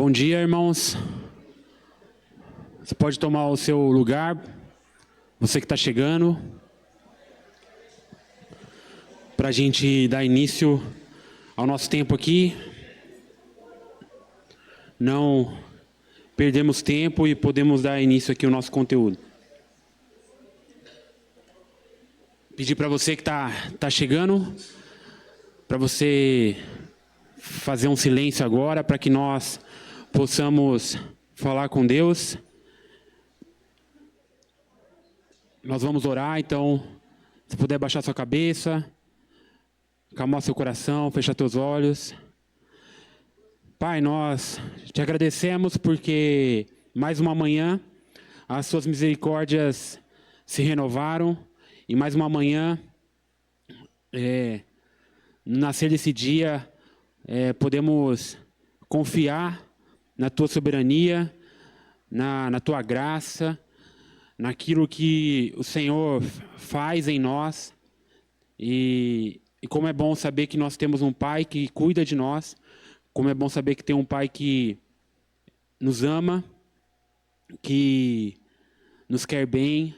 Bom dia, irmãos. Você pode tomar o seu lugar, você que está chegando, para a gente dar início ao nosso tempo aqui. Não perdemos tempo e podemos dar início aqui ao nosso conteúdo. Pedir para você que tá chegando, para você fazer um silêncio agora, para que nós possamos falar com Deus. Nós vamos orar, então, se puder baixar sua cabeça, acalmar seu coração, fechar teus olhos. Pai, nós te agradecemos porque mais uma manhã as suas misericórdias se renovaram e mais uma manhã, no nascer desse dia, podemos confiar na tua soberania, na tua graça, naquilo que o Senhor faz em nós. E como é bom saber que nós temos um Pai que cuida de nós, como é bom saber que tem um Pai que nos ama, que nos quer bem,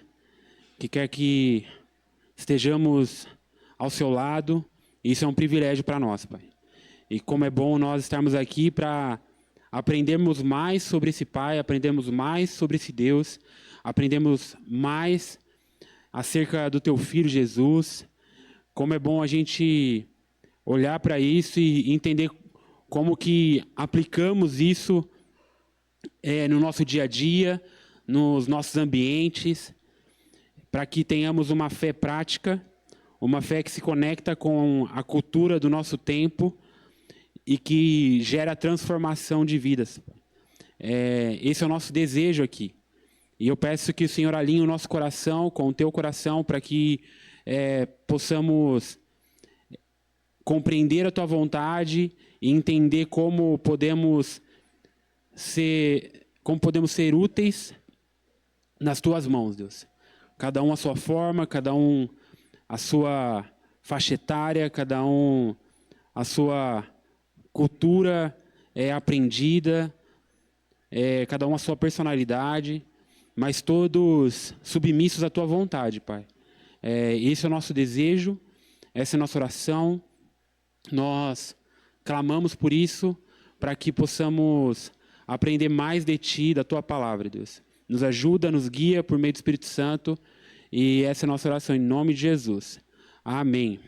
que quer que estejamos ao seu lado. Isso é um privilégio para nós, Pai. E como é bom nós estarmos aqui para aprendermos mais sobre esse Pai, aprendermos mais sobre esse Deus, aprendemos mais acerca do Teu Filho Jesus. Como é bom a gente olhar para isso e entender como que aplicamos isso no nosso dia a dia, nos nossos ambientes, para que tenhamos uma fé prática, uma fé que se conecta com a cultura do nosso tempo e que gera transformação de vidas. Esse é o nosso desejo aqui. E eu peço que o Senhor alinhe o nosso coração com o teu coração para que possamos compreender a tua vontade e entender como podemos ser úteis nas tuas mãos, Deus. Cada um a sua forma, cada um a sua faixa etária, cada um a sua cultura aprendida, cada um a sua personalidade, mas todos submissos à tua vontade, Pai. Esse é o nosso desejo, essa é a nossa oração. Nós clamamos por isso, para que possamos aprender mais de Ti, da Tua palavra, Deus. Nos ajuda, nos guia por meio do Espírito Santo, e essa é a nossa oração, em nome de Jesus. Amém.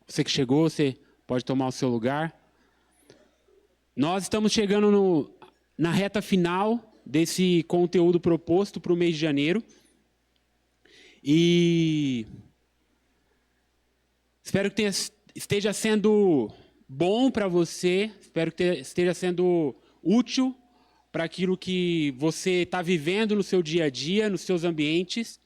Você que chegou, você pode tomar o seu lugar. Nós estamos chegando na reta final desse conteúdo proposto para o mês de janeiro. E espero que esteja sendo bom para você, espero que esteja sendo útil para aquilo que você está vivendo no seu dia a dia, nos seus ambientes.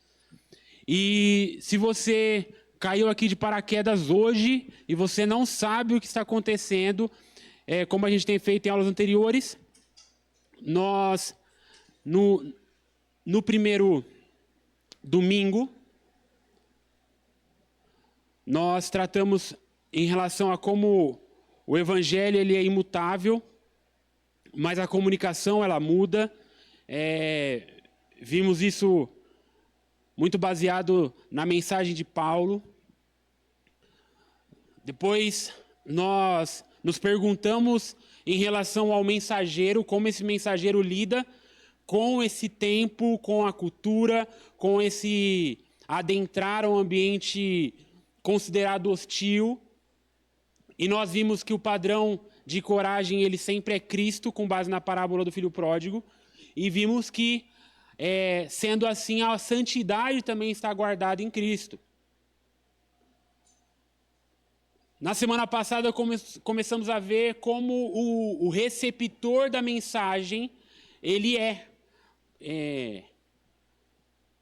E se você caiu aqui de paraquedas hoje e você não sabe o que está acontecendo, como a gente tem feito em aulas anteriores, nós, no primeiro domingo, nós tratamos em relação a como o evangelho ele é imutável, mas a comunicação ela muda. Vimos isso muito baseado na mensagem de Paulo. Depois nós nos perguntamos em relação ao mensageiro, como esse mensageiro lida com esse tempo, com a cultura, com esse adentrar um ambiente considerado hostil. E nós vimos que o padrão de coragem ele sempre é Cristo, com base na parábola do filho pródigo. E vimos que, sendo assim, a santidade também está guardada em Cristo. Na semana passada começamos a ver como o receptor da mensagem ele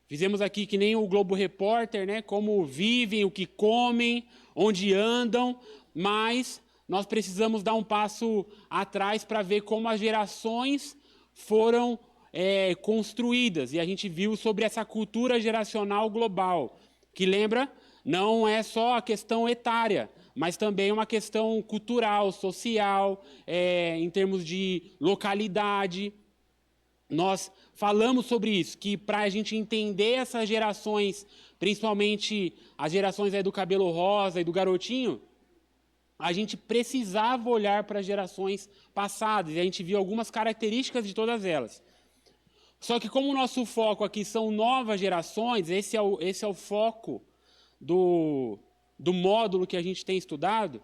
fizemos aqui que nem o Globo Repórter, né? Como vivem, o que comem, onde andam, mas nós precisamos dar um passo atrás para ver como as gerações foram construídas. E a gente viu sobre essa cultura geracional global, que lembra, não é só a questão etária, mas também uma questão cultural, social, em termos de localidade. Nós falamos sobre isso, que para a gente entender essas gerações, principalmente as gerações aí do cabelo rosa e do garotinho, a gente precisava olhar para as gerações passadas, e a gente viu algumas características de todas elas. Só que como o nosso foco aqui são novas gerações, esse é o foco do módulo que a gente tem estudado,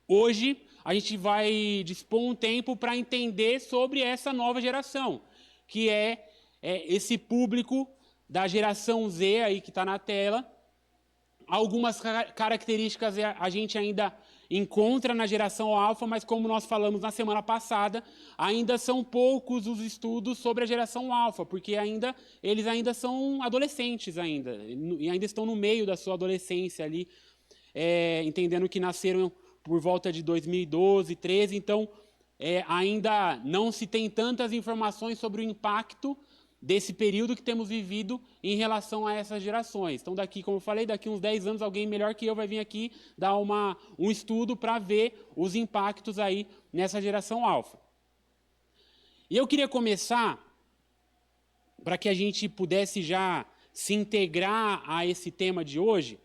hoje a gente vai dispor um tempo para entender sobre essa nova geração, que é esse público da geração Z aí que está na tela. Algumas características a gente ainda encontra na geração alfa, mas como nós falamos na semana passada, ainda são poucos os estudos sobre a geração alfa, porque eles ainda são adolescentes ainda, e ainda estão no meio da sua adolescência ali, entendendo que nasceram por volta de 2012, 13, então ainda não se tem tantas informações sobre o impacto desse período que temos vivido em relação a essas gerações. Então, como eu falei, daqui uns 10 anos, alguém melhor que eu vai vir aqui dar um estudo para ver os impactos aí nessa geração alfa. E eu queria começar, para que a gente pudesse já se integrar a esse tema de hoje,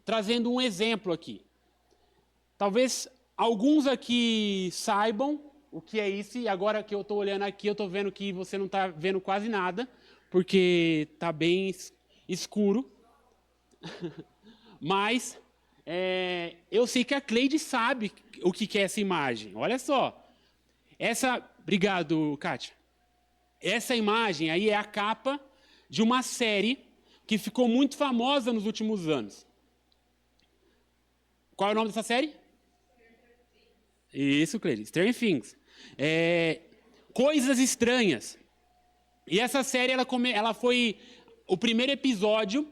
trazendo um exemplo aqui. Talvez alguns aqui saibam o que é isso, e agora que eu estou olhando aqui, eu estou vendo que você não está vendo quase nada, porque está bem escuro. Mas eu sei que a Cleide sabe o que é essa imagem. Olha só. Obrigado, Kátia. Essa imagem aí é a capa de uma série que ficou muito famosa nos últimos anos. Qual é o nome dessa série? Isso, Cleide. Stranger Things. Coisas Estranhas. E essa série, ela foi... O primeiro episódio,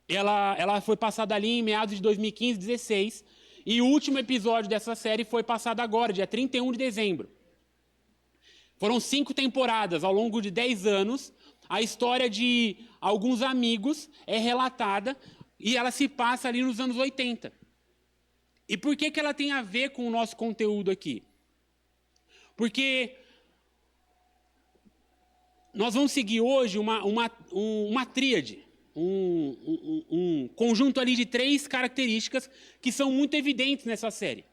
ela foi passada ali em meados de 2015, 2016. E o último episódio dessa série foi passado agora, dia 31 de dezembro. Foram 5 temporadas, ao longo de 10 anos. A história de alguns amigos é relatada e ela se passa ali nos anos 80. E por que ela tem a ver com o nosso conteúdo aqui? Porque nós vamos seguir hoje uma tríade, um conjunto ali de 3 características que são muito evidentes nessa série.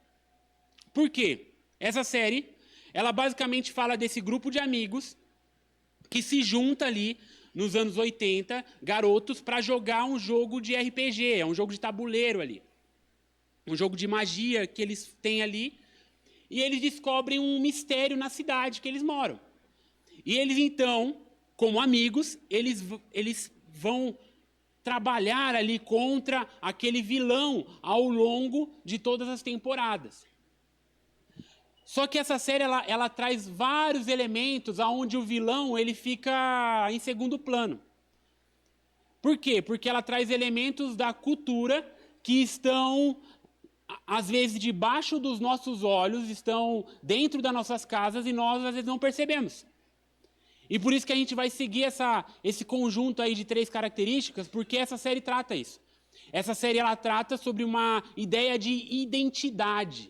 Por quê? Essa série, ela basicamente fala desse grupo de amigos que se junta ali nos anos 80, garotos, para jogar um jogo de RPG, é um jogo de tabuleiro ali. Um jogo de magia que eles têm ali, e eles descobrem um mistério na cidade que eles moram. E eles, então, como amigos, eles vão trabalhar ali contra aquele vilão ao longo de todas as temporadas. Só que essa série, ela traz vários elementos onde o vilão ele fica em segundo plano. Por quê? Porque ela traz elementos da cultura que estão... às vezes debaixo dos nossos olhos, estão dentro das nossas casas e nós às vezes não percebemos. E por isso que a gente vai seguir esse conjunto aí de 3 características, porque essa série trata isso. Essa série ela trata sobre uma ideia de identidade.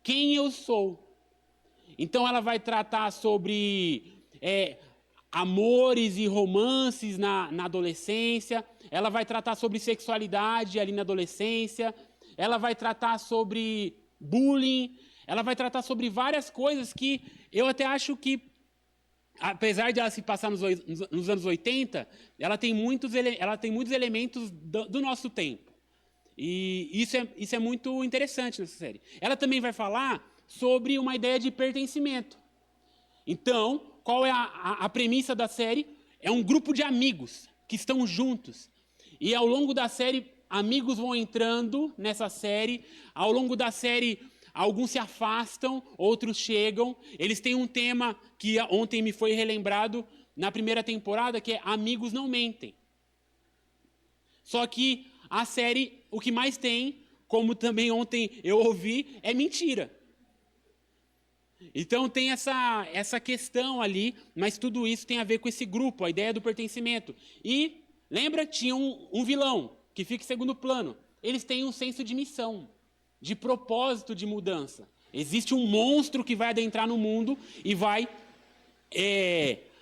Quem eu sou? Então ela vai tratar sobre amores e romances na adolescência, ela vai tratar sobre sexualidade ali na adolescência, ela vai tratar sobre bullying, ela vai tratar sobre várias coisas que eu até acho que, apesar de ela se passar nos anos 80, ela tem muitos elementos do nosso tempo. E isso é muito interessante nessa série. Ela também vai falar sobre uma ideia de pertencimento. Então, qual é a premissa da série? É um grupo de amigos que estão juntos. E ao longo da série, amigos vão entrando nessa série. Ao longo da série, alguns se afastam, outros chegam. Eles têm um tema que ontem me foi relembrado na primeira temporada, que é Amigos Não Mentem. Só que a série, o que mais tem, como também ontem eu ouvi, é mentira. Então tem essa questão ali, mas tudo isso tem a ver com esse grupo, a ideia do pertencimento. E, lembra, tinha um vilão que fica em segundo plano. eles têm um senso de missão, de propósito de mudança. Existe um monstro que vai adentrar no mundo e vai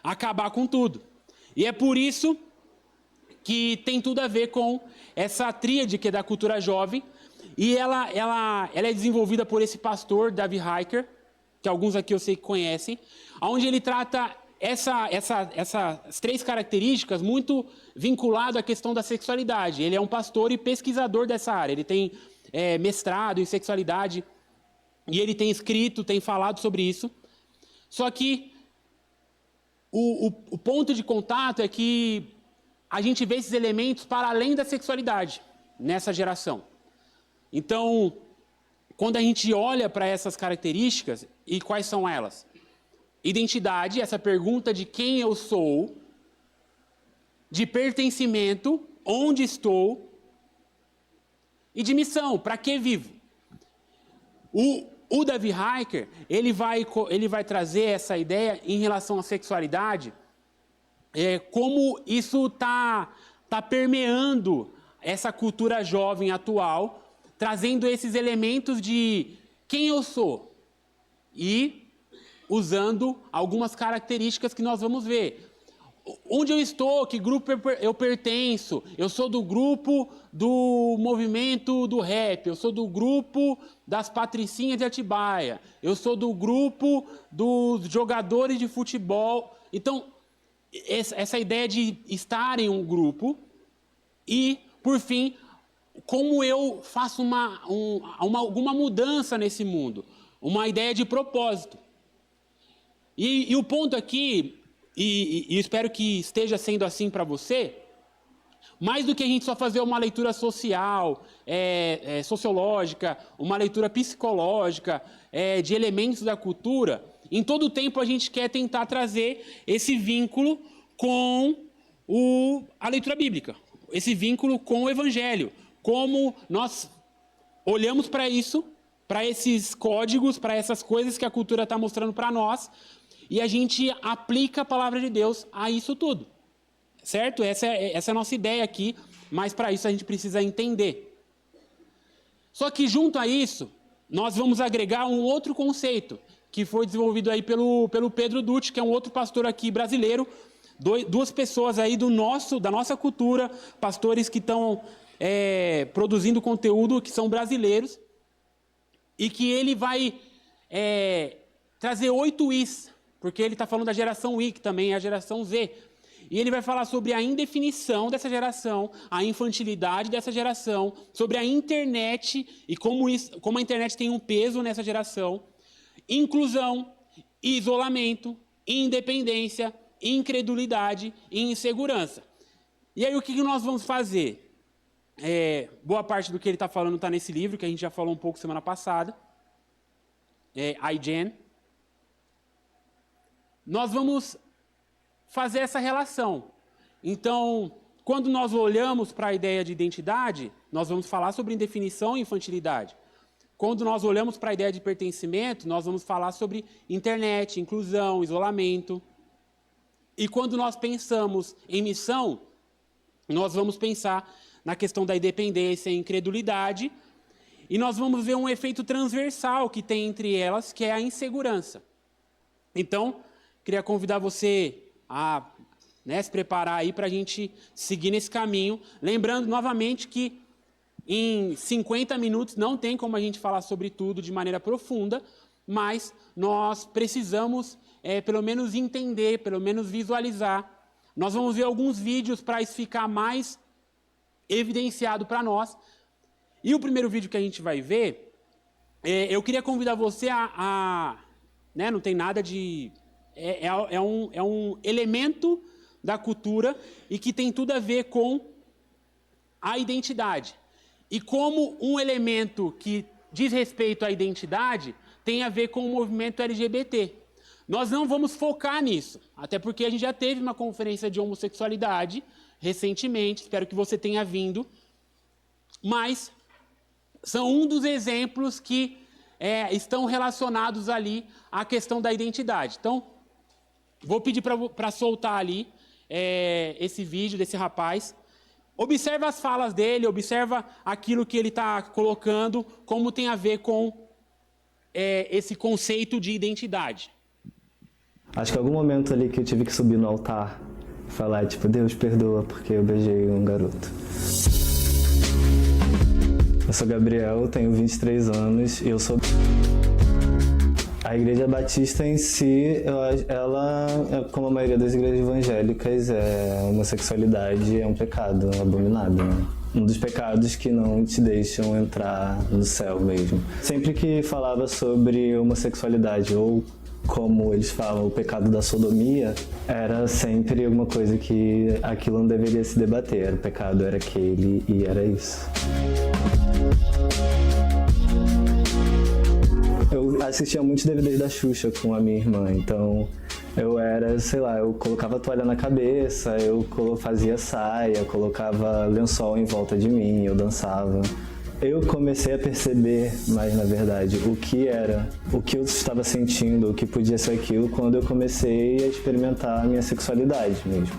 acabar com tudo. E é por isso que tem tudo a ver com essa tríade que é da cultura jovem. E ela é desenvolvida por esse pastor, Davi Heiker, que alguns aqui eu sei que conhecem, onde ele trata essas 3 características muito vinculado à questão da sexualidade. Ele é um pastor e pesquisador dessa área. Ele tem mestrado em sexualidade e ele tem escrito, tem falado sobre isso. Só que o ponto de contato é que a gente vê esses elementos para além da sexualidade nessa geração. Então, quando a gente olha para essas características, e quais são elas? Identidade, essa pergunta de quem eu sou, de pertencimento, onde estou, e de missão, para que vivo. O Davi Heiker, ele vai trazer essa ideia em relação à sexualidade, como isso tá permeando essa cultura jovem atual, trazendo esses elementos de quem eu sou e usando algumas características que nós vamos ver. Onde eu estou, que grupo eu pertenço, eu sou do grupo do movimento do rap, eu sou do grupo das patricinhas de Atibaia, eu sou do grupo dos jogadores de futebol. Então, essa ideia de estar em um grupo e, por fim, como eu faço alguma mudança nesse mundo, uma ideia de propósito. E o ponto aqui, e espero que esteja sendo assim para você, mais do que a gente só fazer uma leitura social, sociológica, uma leitura psicológica, de elementos da cultura, em todo o tempo a gente quer tentar trazer esse vínculo com a leitura bíblica, esse vínculo com o evangelho, como nós olhamos para isso, para esses códigos, para essas coisas que a cultura está mostrando para nós, e a gente aplica a palavra de Deus a isso tudo, certo? Essa é a nossa ideia aqui, mas para isso a gente precisa entender. Só que junto a isso, nós vamos agregar um outro conceito, que foi desenvolvido aí pelo Pedro Dutti, que é um outro pastor aqui brasileiro, 2 pessoas aí da nossa cultura, pastores que estão produzindo conteúdo, que são brasileiros, e que ele vai trazer 8 Is, porque ele está falando da geração I, que também é a geração Z. E ele vai falar sobre a indefinição dessa geração, a infantilidade dessa geração, sobre a internet e como a internet tem um peso nessa geração, inclusão, isolamento, independência, incredulidade e insegurança. E aí o que nós vamos fazer? Boa parte do que ele está falando está nesse livro, que a gente já falou um pouco semana passada, iGen. Nós vamos fazer essa relação. Então, quando nós olhamos para a ideia de identidade, nós vamos falar sobre indefinição e infantilidade. Quando nós olhamos para a ideia de pertencimento, nós vamos falar sobre internet, inclusão, isolamento. E quando nós pensamos em missão, nós vamos pensar na questão da independência e incredulidade, e nós vamos ver um efeito transversal que tem entre elas, que é a insegurança. Então, queria convidar você a se preparar aí para a gente seguir nesse caminho. Lembrando novamente que em 50 minutos não tem como a gente falar sobre tudo de maneira profunda, mas nós precisamos pelo menos entender, pelo menos visualizar. Nós vamos ver alguns vídeos para isso ficar mais evidenciado para nós. E o primeiro vídeo que a gente vai ver, eu queria convidar você não tem nada de... É um elemento da cultura e que tem tudo a ver com a identidade. E como um elemento que diz respeito à identidade tem a ver com o movimento LGBT. Nós não vamos focar nisso, até porque a gente já teve uma conferência de homossexualidade recentemente, espero que você tenha vindo, mas são um dos exemplos que estão relacionados ali à questão da identidade. Então, vou pedir para soltar ali esse vídeo desse rapaz, Observa as falas dele, observa aquilo que ele está colocando, como tem a ver com esse conceito de identidade. Acho que em algum momento ali que eu tive que subir no altar, falar tipo, Deus perdoa porque eu beijei um garoto. Eu sou Gabriel, tenho 23 anos e eu sou... A Igreja Batista em si, ela, como a maioria das igrejas evangélicas, a homossexualidade é um pecado abominável, né? Um dos pecados que não te deixam entrar no céu mesmo. Sempre que falava sobre homossexualidade ou, como eles falam, o pecado da sodomia, era sempre alguma coisa que aquilo não deveria se debater. O pecado era aquele e era isso. Eu assistia muitos DVDs da Xuxa com a minha irmã, então eu era, sei lá, eu colocava toalha na cabeça, eu fazia saia, colocava lençol em volta de mim, eu dançava. Eu comecei a perceber mais, na verdade, o que eu estava sentindo, o que podia ser aquilo, quando eu comecei a experimentar a minha sexualidade mesmo.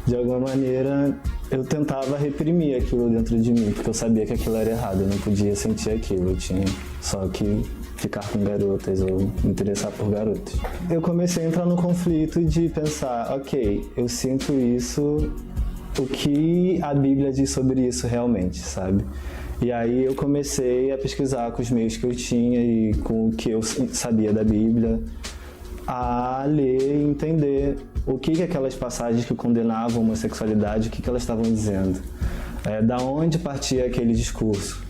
De alguma maneira, eu tentava reprimir aquilo dentro de mim, porque eu sabia que aquilo era errado, eu não podia sentir aquilo, eu tinha só que ficar com garotas ou me interessar por garotos. Eu comecei a entrar no conflito de pensar, ok, eu sinto isso, o que a Bíblia diz sobre isso realmente, sabe? E aí eu comecei a pesquisar com os meios que eu tinha e com o que eu sabia da Bíblia, a ler e entender o que aquelas passagens que condenavam a homossexualidade, o que elas estavam dizendo, da onde partia aquele discurso.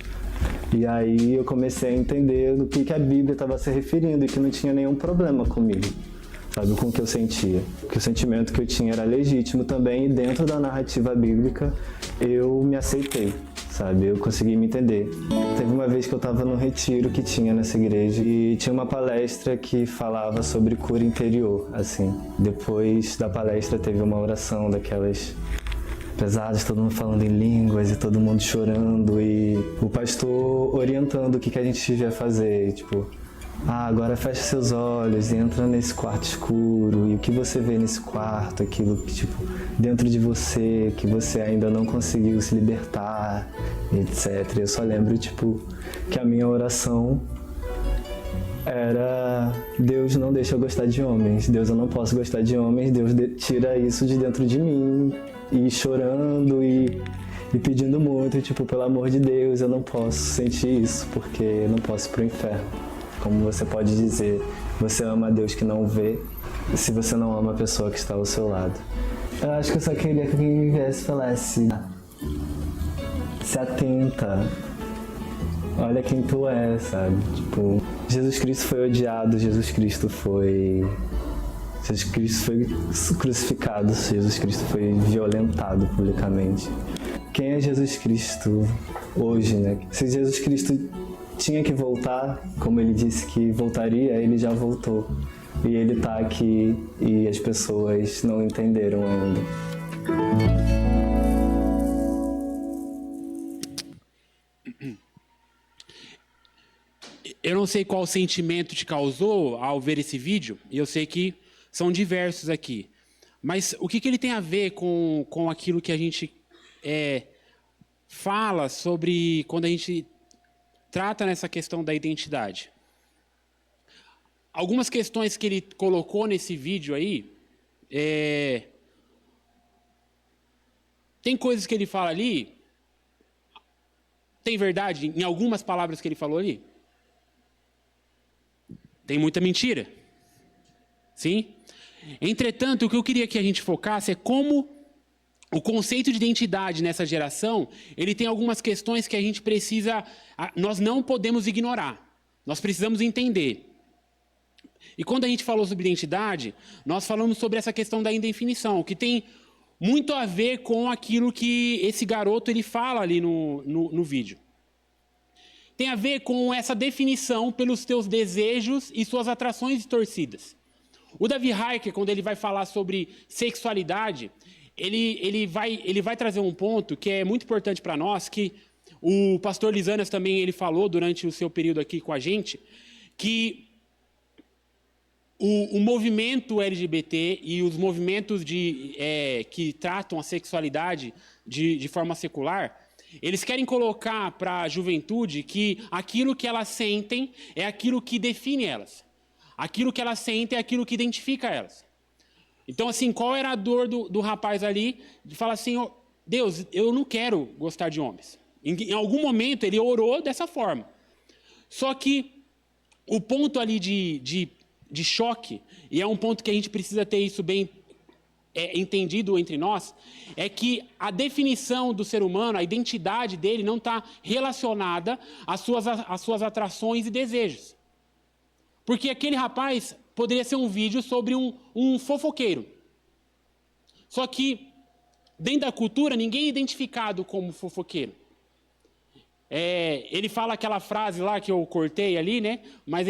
E aí eu comecei a entender do que a Bíblia estava se referindo e que não tinha nenhum problema comigo, sabe, com o que eu sentia. Que o sentimento que eu tinha era legítimo também e dentro da narrativa bíblica eu me aceitei, sabe, eu consegui me entender. Teve uma vez que eu estava num retiro que tinha nessa igreja e tinha uma palestra que falava sobre cura interior, assim. Depois da palestra teve uma oração daquelas pesadas, todo mundo falando em línguas e todo mundo chorando e o pastor orientando o que a gente devia fazer, tipo, agora fecha seus olhos e entra nesse quarto escuro e o que você vê nesse quarto, aquilo que, tipo, dentro de você, que você ainda não conseguiu se libertar, etc. Eu só lembro, tipo, que a minha oração era: Deus não deixa eu gostar de homens, Deus, eu não posso gostar de homens, Deus tira isso de dentro de mim. E chorando e pedindo muito, tipo, pelo amor de Deus, eu não posso sentir isso, porque eu não posso ir pro inferno. Como você pode dizer, você ama a Deus que não vê, se você não ama a pessoa que está ao seu lado. Eu acho que eu só queria que alguém me viesse e falasse: se atenta, olha quem tu é, sabe? Tipo, Jesus Cristo foi odiado, Jesus Cristo foi crucificado, Jesus Cristo foi violentado publicamente. Quem é Jesus Cristo hoje, né? Se Jesus Cristo tinha que voltar, como ele disse que voltaria, ele já voltou. E ele está aqui e as pessoas não entenderam ainda. Eu não sei qual sentimento te causou ao ver esse vídeo, e eu sei que são diversos aqui. Mas o que ele tem a ver com aquilo que a gente fala sobre quando a gente trata nessa questão da identidade? Algumas questões que ele colocou nesse vídeo aí, tem coisas que ele fala ali, tem verdade em algumas palavras que ele falou ali? Tem muita mentira. Sim? Entretanto, o que eu queria que a gente focasse é como o conceito de identidade nessa geração, ele tem algumas questões que a gente precisa, nós não podemos ignorar. Nós precisamos entender. E quando a gente falou sobre identidade, nós falamos sobre essa questão da indefinição, que tem muito a ver com aquilo que esse garoto ele fala ali no vídeo. Tem a ver com essa definição pelos teus desejos e suas atrações distorcidas. O Davi Heiker, quando ele vai falar sobre sexualidade, ele vai trazer um ponto que é muito importante para nós, que o pastor Lisanas também ele falou durante o seu período aqui com a gente, que o movimento LGBT e os movimentos que tratam a sexualidade de forma secular, eles querem colocar para a juventude que aquilo que elas sentem é aquilo que define elas. Aquilo que elas sentem é aquilo que identifica elas. Então, assim, qual era a dor do rapaz ali? De falar assim, oh, Deus, eu não quero gostar de homens. Em algum momento ele orou dessa forma. Só que o ponto ali de choque, e é um ponto que a gente precisa ter isso bem entendido entre nós, é que a definição do ser humano, a identidade dele não está relacionada às suas atrações e desejos. Porque aquele rapaz poderia ser um vídeo sobre um fofoqueiro. Só que, dentro da cultura, ninguém é identificado como fofoqueiro. Ele fala aquela frase lá que eu cortei ali, né? Mas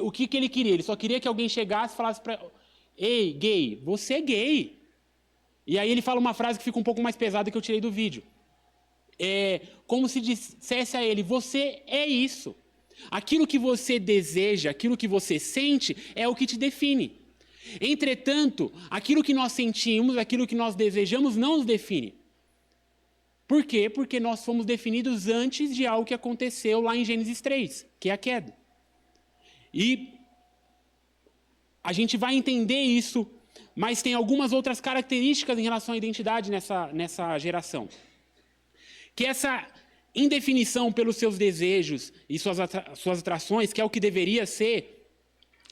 o que ele queria? Ele só queria que alguém chegasse e falasse para ele, ei, gay, você é gay. E aí ele fala uma frase que fica um pouco mais pesada que eu tirei do vídeo. Como se dissesse a ele, você é isso. Aquilo que você deseja, aquilo que você sente, é o que te define. Entretanto, aquilo que nós sentimos, aquilo que nós desejamos, não nos define. Por quê? Porque nós fomos definidos antes de algo que aconteceu lá em Gênesis 3, que é a queda. E a gente vai entender isso, mas tem algumas outras características em relação à identidade nessa geração. Que essa indefinição pelos seus desejos e suas atrações, que é o que deveria ser,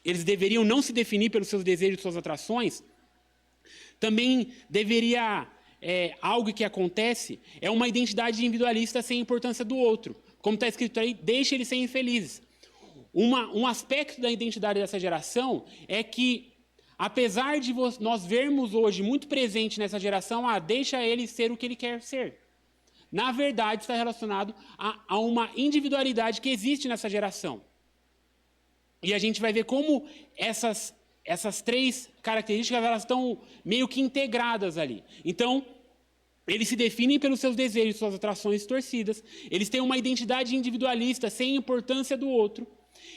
eles deveriam não se definir pelos seus desejos e suas atrações, também deveria... algo que acontece é uma identidade individualista sem importância do outro. Como está escrito aí, deixa eles serem infelizes. Um aspecto da identidade dessa geração é que, apesar de nós vermos hoje muito presente nessa geração, deixa ele ser o que ele quer ser. Na verdade, está relacionado a uma individualidade que existe nessa geração. E a gente vai ver como essas três características elas estão meio que integradas ali. Então, eles se definem pelos seus desejos, suas atrações distorcidas. Eles têm uma identidade individualista sem importância do outro.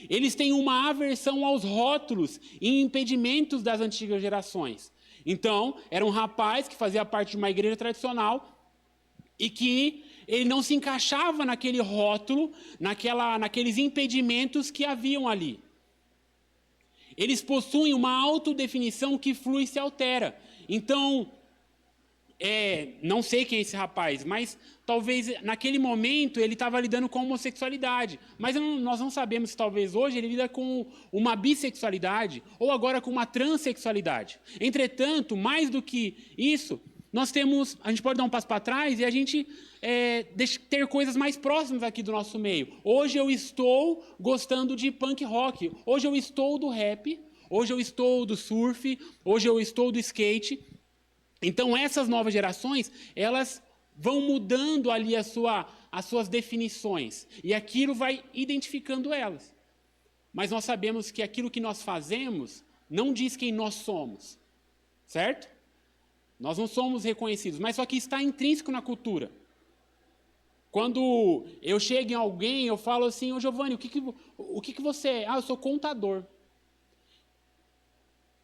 Eles têm uma aversão aos rótulos e impedimentos das antigas gerações. Então, era um rapaz que fazia parte de uma igreja tradicional e que ele não se encaixava naquele rótulo, naqueles impedimentos que haviam ali. Eles possuem uma autodefinição que flui e se altera. Então, não sei quem é esse rapaz, mas talvez naquele momento ele estava lidando com a homossexualidade. Mas nós não sabemos se talvez hoje ele lida com uma bissexualidade ou agora com uma transexualidade. Entretanto, mais do que isso, a gente pode dar um passo para trás e a gente ter coisas mais próximas aqui do nosso meio. Hoje eu estou gostando de punk rock, hoje eu estou do rap, hoje eu estou do surf, hoje eu estou do skate. Então essas novas gerações, elas vão mudando ali as suas definições e aquilo vai identificando elas. Mas nós sabemos que aquilo que nós fazemos não diz quem nós somos, certo? Nós não somos reconhecidos, mas só que está intrínseco na cultura. Quando eu chego em alguém, eu falo assim, ô Giovanni, o que você é? Eu sou contador.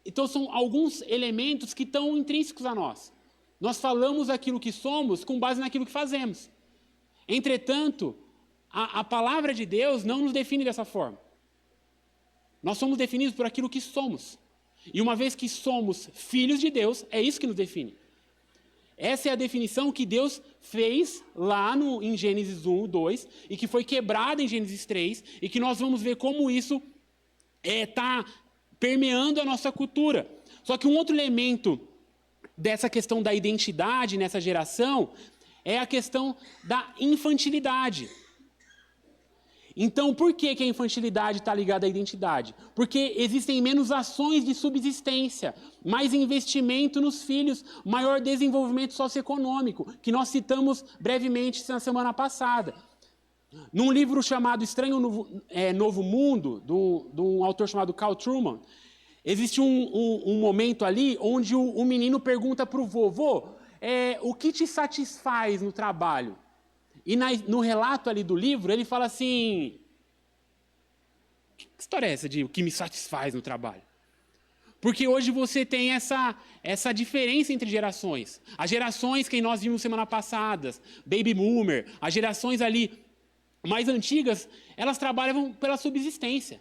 Então são alguns elementos que estão intrínsecos a nós. Nós falamos aquilo que somos com base naquilo que fazemos. Entretanto, a palavra de Deus não nos define dessa forma. Nós somos definidos por aquilo que somos. E uma vez que somos filhos de Deus, é isso que nos define. Essa é a definição que Deus fez lá em Gênesis 1, 2, e que foi quebrada em Gênesis 3, e que nós vamos ver como isso está permeando a nossa cultura. Só que um outro elemento dessa questão da identidade nessa geração é a questão da infantilidade. Então, por que a infantilidade está ligada à identidade? Porque existem menos ações de subsistência, mais investimento nos filhos, maior desenvolvimento socioeconômico, que nós citamos brevemente na semana passada. Num livro chamado Estranho Novo Mundo, de um autor chamado Carl Trueman, existe um momento ali onde o menino pergunta para o vovô, o que te satisfaz no trabalho? E no relato ali do livro, ele fala assim, que história é essa de o que me satisfaz no trabalho? Porque hoje você tem essa diferença entre gerações. As gerações que nós vimos semana passada, Baby Boomer, as gerações ali mais antigas, elas trabalhavam pela subsistência.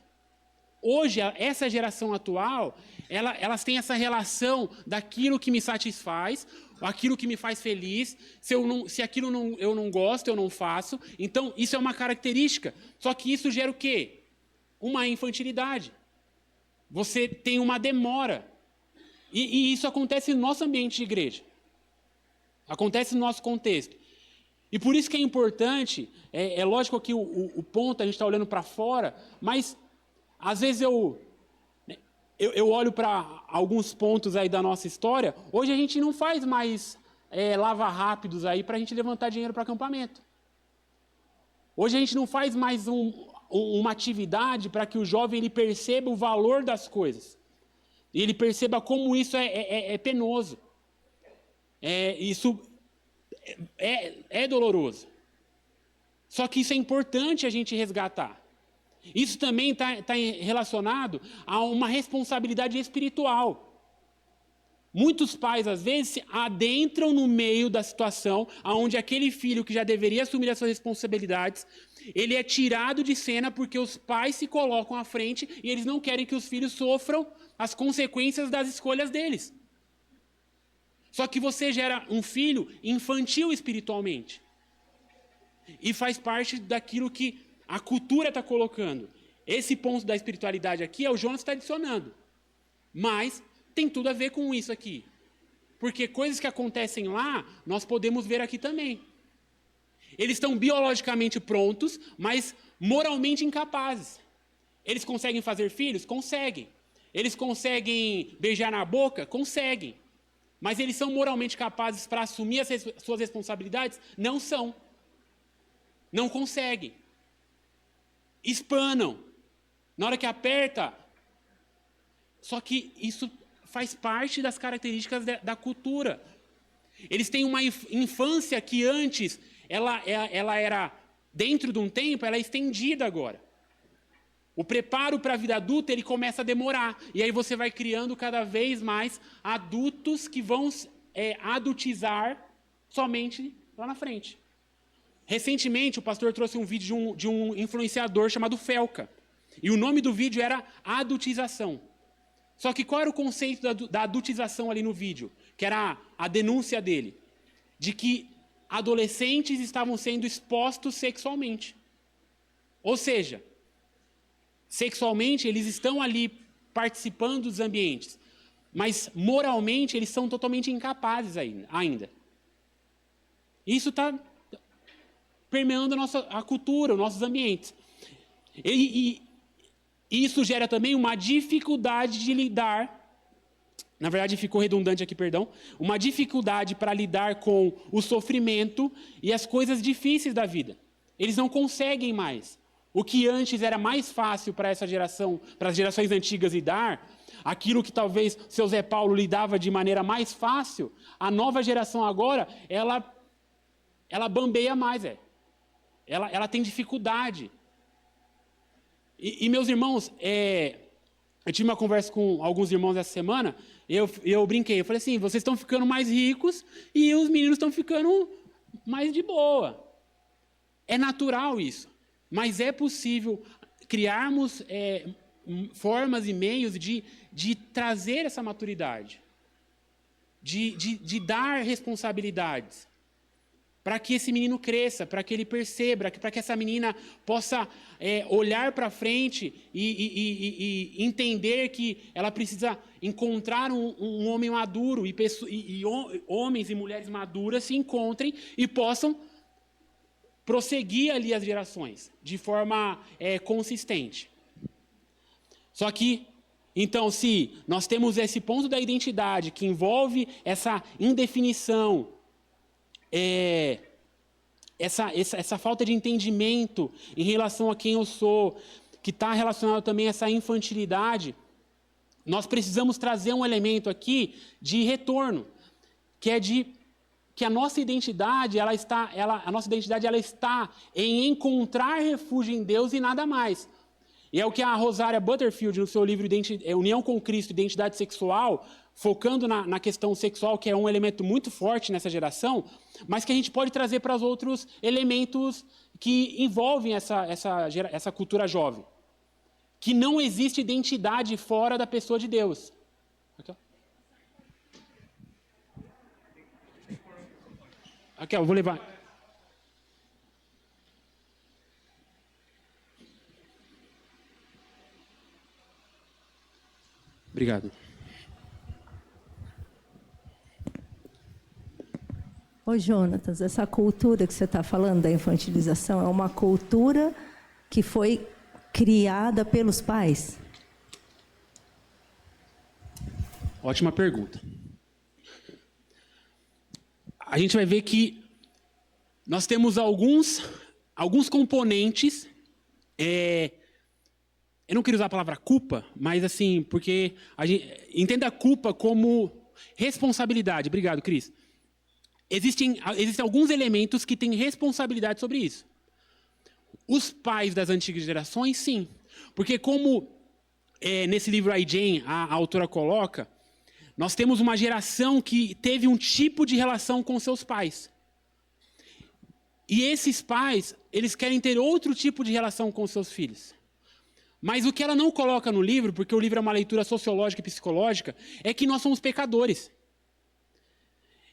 Hoje, essa geração atual, elas têm essa relação daquilo que me satisfaz, aquilo que me faz feliz. Se aquilo eu não gosto, eu não faço. Então, isso é uma característica. Só que isso gera o quê? Uma infantilidade. Você tem uma demora. E isso acontece no nosso ambiente de igreja. Acontece no nosso contexto. E por isso que é importante, é lógico que o ponto, a gente está olhando para fora, mas às vezes eu olho para alguns pontos aí da nossa história. Hoje a gente não faz mais lava rápidos aí para a gente levantar dinheiro para acampamento. Hoje a gente não faz mais uma atividade para que o jovem ele perceba o valor das coisas. E ele perceba como isso é penoso. Isso é doloroso. Só que isso é importante a gente resgatar. Isso também está relacionado a uma responsabilidade espiritual. Muitos pais, às vezes, se adentram no meio da situação onde aquele filho que já deveria assumir as suas responsabilidades, ele é tirado de cena porque os pais se colocam à frente e eles não querem que os filhos sofram as consequências das escolhas deles. Só que você gera um filho infantil espiritualmente. E faz parte daquilo que a cultura está colocando. Esse ponto da espiritualidade aqui é o Jonas está adicionando. Mas tem tudo a ver com isso aqui. Porque coisas que acontecem lá, nós podemos ver aqui também. Eles estão biologicamente prontos, mas moralmente incapazes. Eles conseguem fazer filhos? Conseguem. Eles conseguem beijar na boca? Conseguem. Mas eles são moralmente capazes para assumir as suas responsabilidades? Não são. Não conseguem. Espanam. Na hora que aperta. Só que isso faz parte das características da cultura. Eles têm uma infância que antes ela era dentro de um tempo, ela é estendida agora. O preparo para a vida adulta ele começa a demorar. E aí você vai criando cada vez mais adultos que vão adultizar somente lá na frente. Recentemente, o pastor trouxe um vídeo de um influenciador chamado Felca. E o nome do vídeo era Adultização. Só que qual era o conceito da adultização ali no vídeo? Que era a denúncia dele. De que adolescentes estavam sendo expostos sexualmente. Ou seja, sexualmente eles estão ali participando dos ambientes. Mas moralmente eles são totalmente incapazes ainda. Isso está permeando a cultura, os nossos ambientes. E isso gera também uma dificuldade de lidar, na verdade ficou redundante aqui, perdão, uma dificuldade para lidar com o sofrimento e as coisas difíceis da vida. Eles não conseguem mais. O que antes era mais fácil para essa geração, para as gerações antigas lidar, aquilo que talvez seu Zé Paulo lidava de maneira mais fácil, a nova geração agora, ela bambeia mais, Ela tem dificuldade. E meus irmãos, eu tive uma conversa com alguns irmãos essa semana, e eu brinquei, eu falei assim, vocês estão ficando mais ricos e os meninos estão ficando mais de boa. É natural isso, mas é possível criarmos formas e meios de trazer essa maturidade, de dar responsabilidades, para que esse menino cresça, para que ele perceba, para que essa menina possa olhar para frente e entender que ela precisa encontrar um homem maduro e homens e mulheres maduras se encontrem e possam prosseguir ali as gerações de forma consistente. Só que, então, se nós temos esse ponto da identidade que envolve essa indefinição, essa falta de entendimento em relação a quem eu sou, que está relacionado também a essa infantilidade, nós precisamos trazer um elemento aqui de retorno, que é que a nossa identidade ela está em encontrar refúgio em Deus e nada mais. E é o que a Rosária Butterfield, no seu livro União com Cristo, Identidade Sexual, focando na questão sexual, que é um elemento muito forte nessa geração, mas que a gente pode trazer para os outros elementos que envolvem essa cultura jovem. Que não existe identidade fora da pessoa de Deus. Aqui, ó. Aqui, ó, eu vou levar. Obrigado. Ô, Jonatas, essa cultura que você está falando da infantilização é uma cultura que foi criada pelos pais? Ótima pergunta. A gente vai ver que nós temos alguns componentes. Eu não queria usar a palavra culpa, mas assim, porque a gente entenda a culpa como responsabilidade. Obrigado, Cris. Existem alguns elementos que têm responsabilidade sobre isso. Os pais das antigas gerações, sim. Porque como nesse livro I, Jane, a autora coloca, nós temos uma geração que teve um tipo de relação com seus pais. E esses pais, eles querem ter outro tipo de relação com seus filhos. Mas o que ela não coloca no livro, porque o livro é uma leitura sociológica e psicológica, é que nós somos pecadores.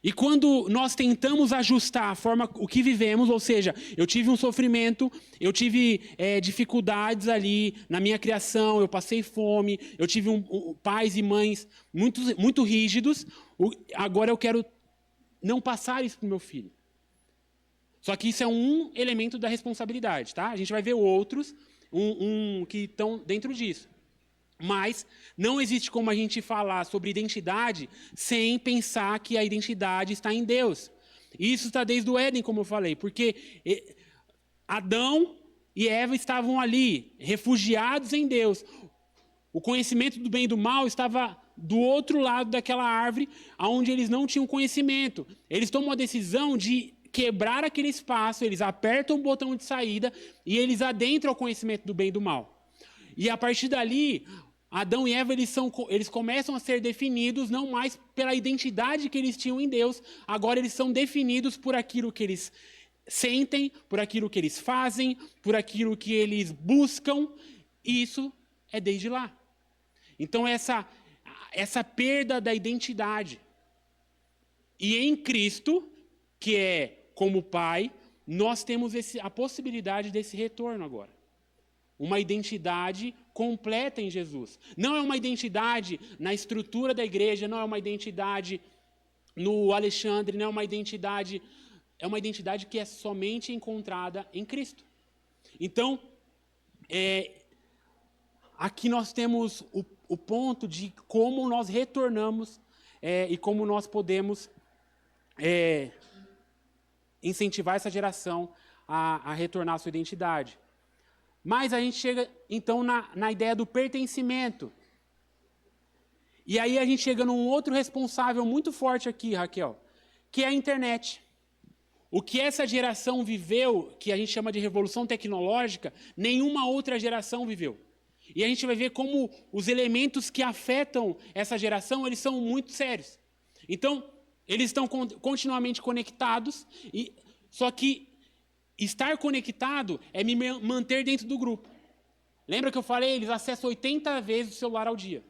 E quando nós tentamos ajustar a forma, o que vivemos, ou seja, eu tive um sofrimento, eu tive dificuldades ali na minha criação, eu passei fome, eu tive pais e mães muito rígidos, agora eu quero não passar isso para o meu filho. Só que isso é um elemento da responsabilidade, tá? A gente vai ver outros que estão dentro disso. Mas não existe como a gente falar sobre identidade sem pensar que a identidade está em Deus. Isso está desde o Éden, como eu falei, porque Adão e Eva estavam ali, refugiados em Deus. O conhecimento do bem e do mal estava do outro lado daquela árvore, onde eles não tinham conhecimento. Eles tomam a decisão de quebrar aquele espaço, eles apertam o botão de saída e eles adentram o conhecimento do bem e do mal. E a partir dali, Adão e Eva eles começam a ser definidos não mais pela identidade que eles tinham em Deus, agora eles são definidos por aquilo que eles sentem, por aquilo que eles fazem, por aquilo que eles buscam, e isso é desde lá. Então essa perda da identidade. E em Cristo, que é como Pai, nós temos a possibilidade desse retorno agora. Uma identidade completa em Jesus. Não é uma identidade na estrutura da igreja, não é uma identidade no Alexandre, não é uma identidade... É uma identidade que é somente encontrada em Cristo. Então, aqui nós temos o ponto de como nós retornamos e como nós podemos incentivar essa geração a retornar à sua identidade. Mas a gente chega, então, na ideia do pertencimento. E aí a gente chega num outro responsável muito forte aqui, Raquel, que é a internet. O que essa geração viveu, que a gente chama de revolução tecnológica, nenhuma outra geração viveu. E a gente vai ver como os elementos que afetam essa geração, eles são muito sérios. Então, eles estão continuamente conectados, só que estar conectado é me manter dentro do grupo. Lembra que eu falei? Eles acessam 80 vezes o celular ao dia.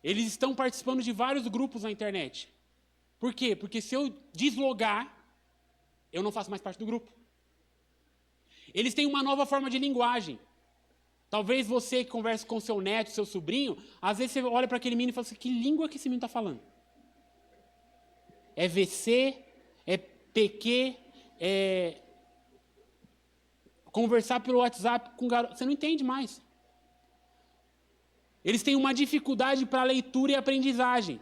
Eles estão participando de vários grupos na internet. Por quê? Porque se eu deslogar, eu não faço mais parte do grupo. Eles têm uma nova forma de linguagem. Talvez você que conversa com seu neto, seu sobrinho, às vezes você olha para aquele menino e fala assim, que língua que esse menino está falando? É VC, é PQ, é conversar pelo WhatsApp com garoto. Você não entende mais. Eles têm uma dificuldade para leitura e aprendizagem.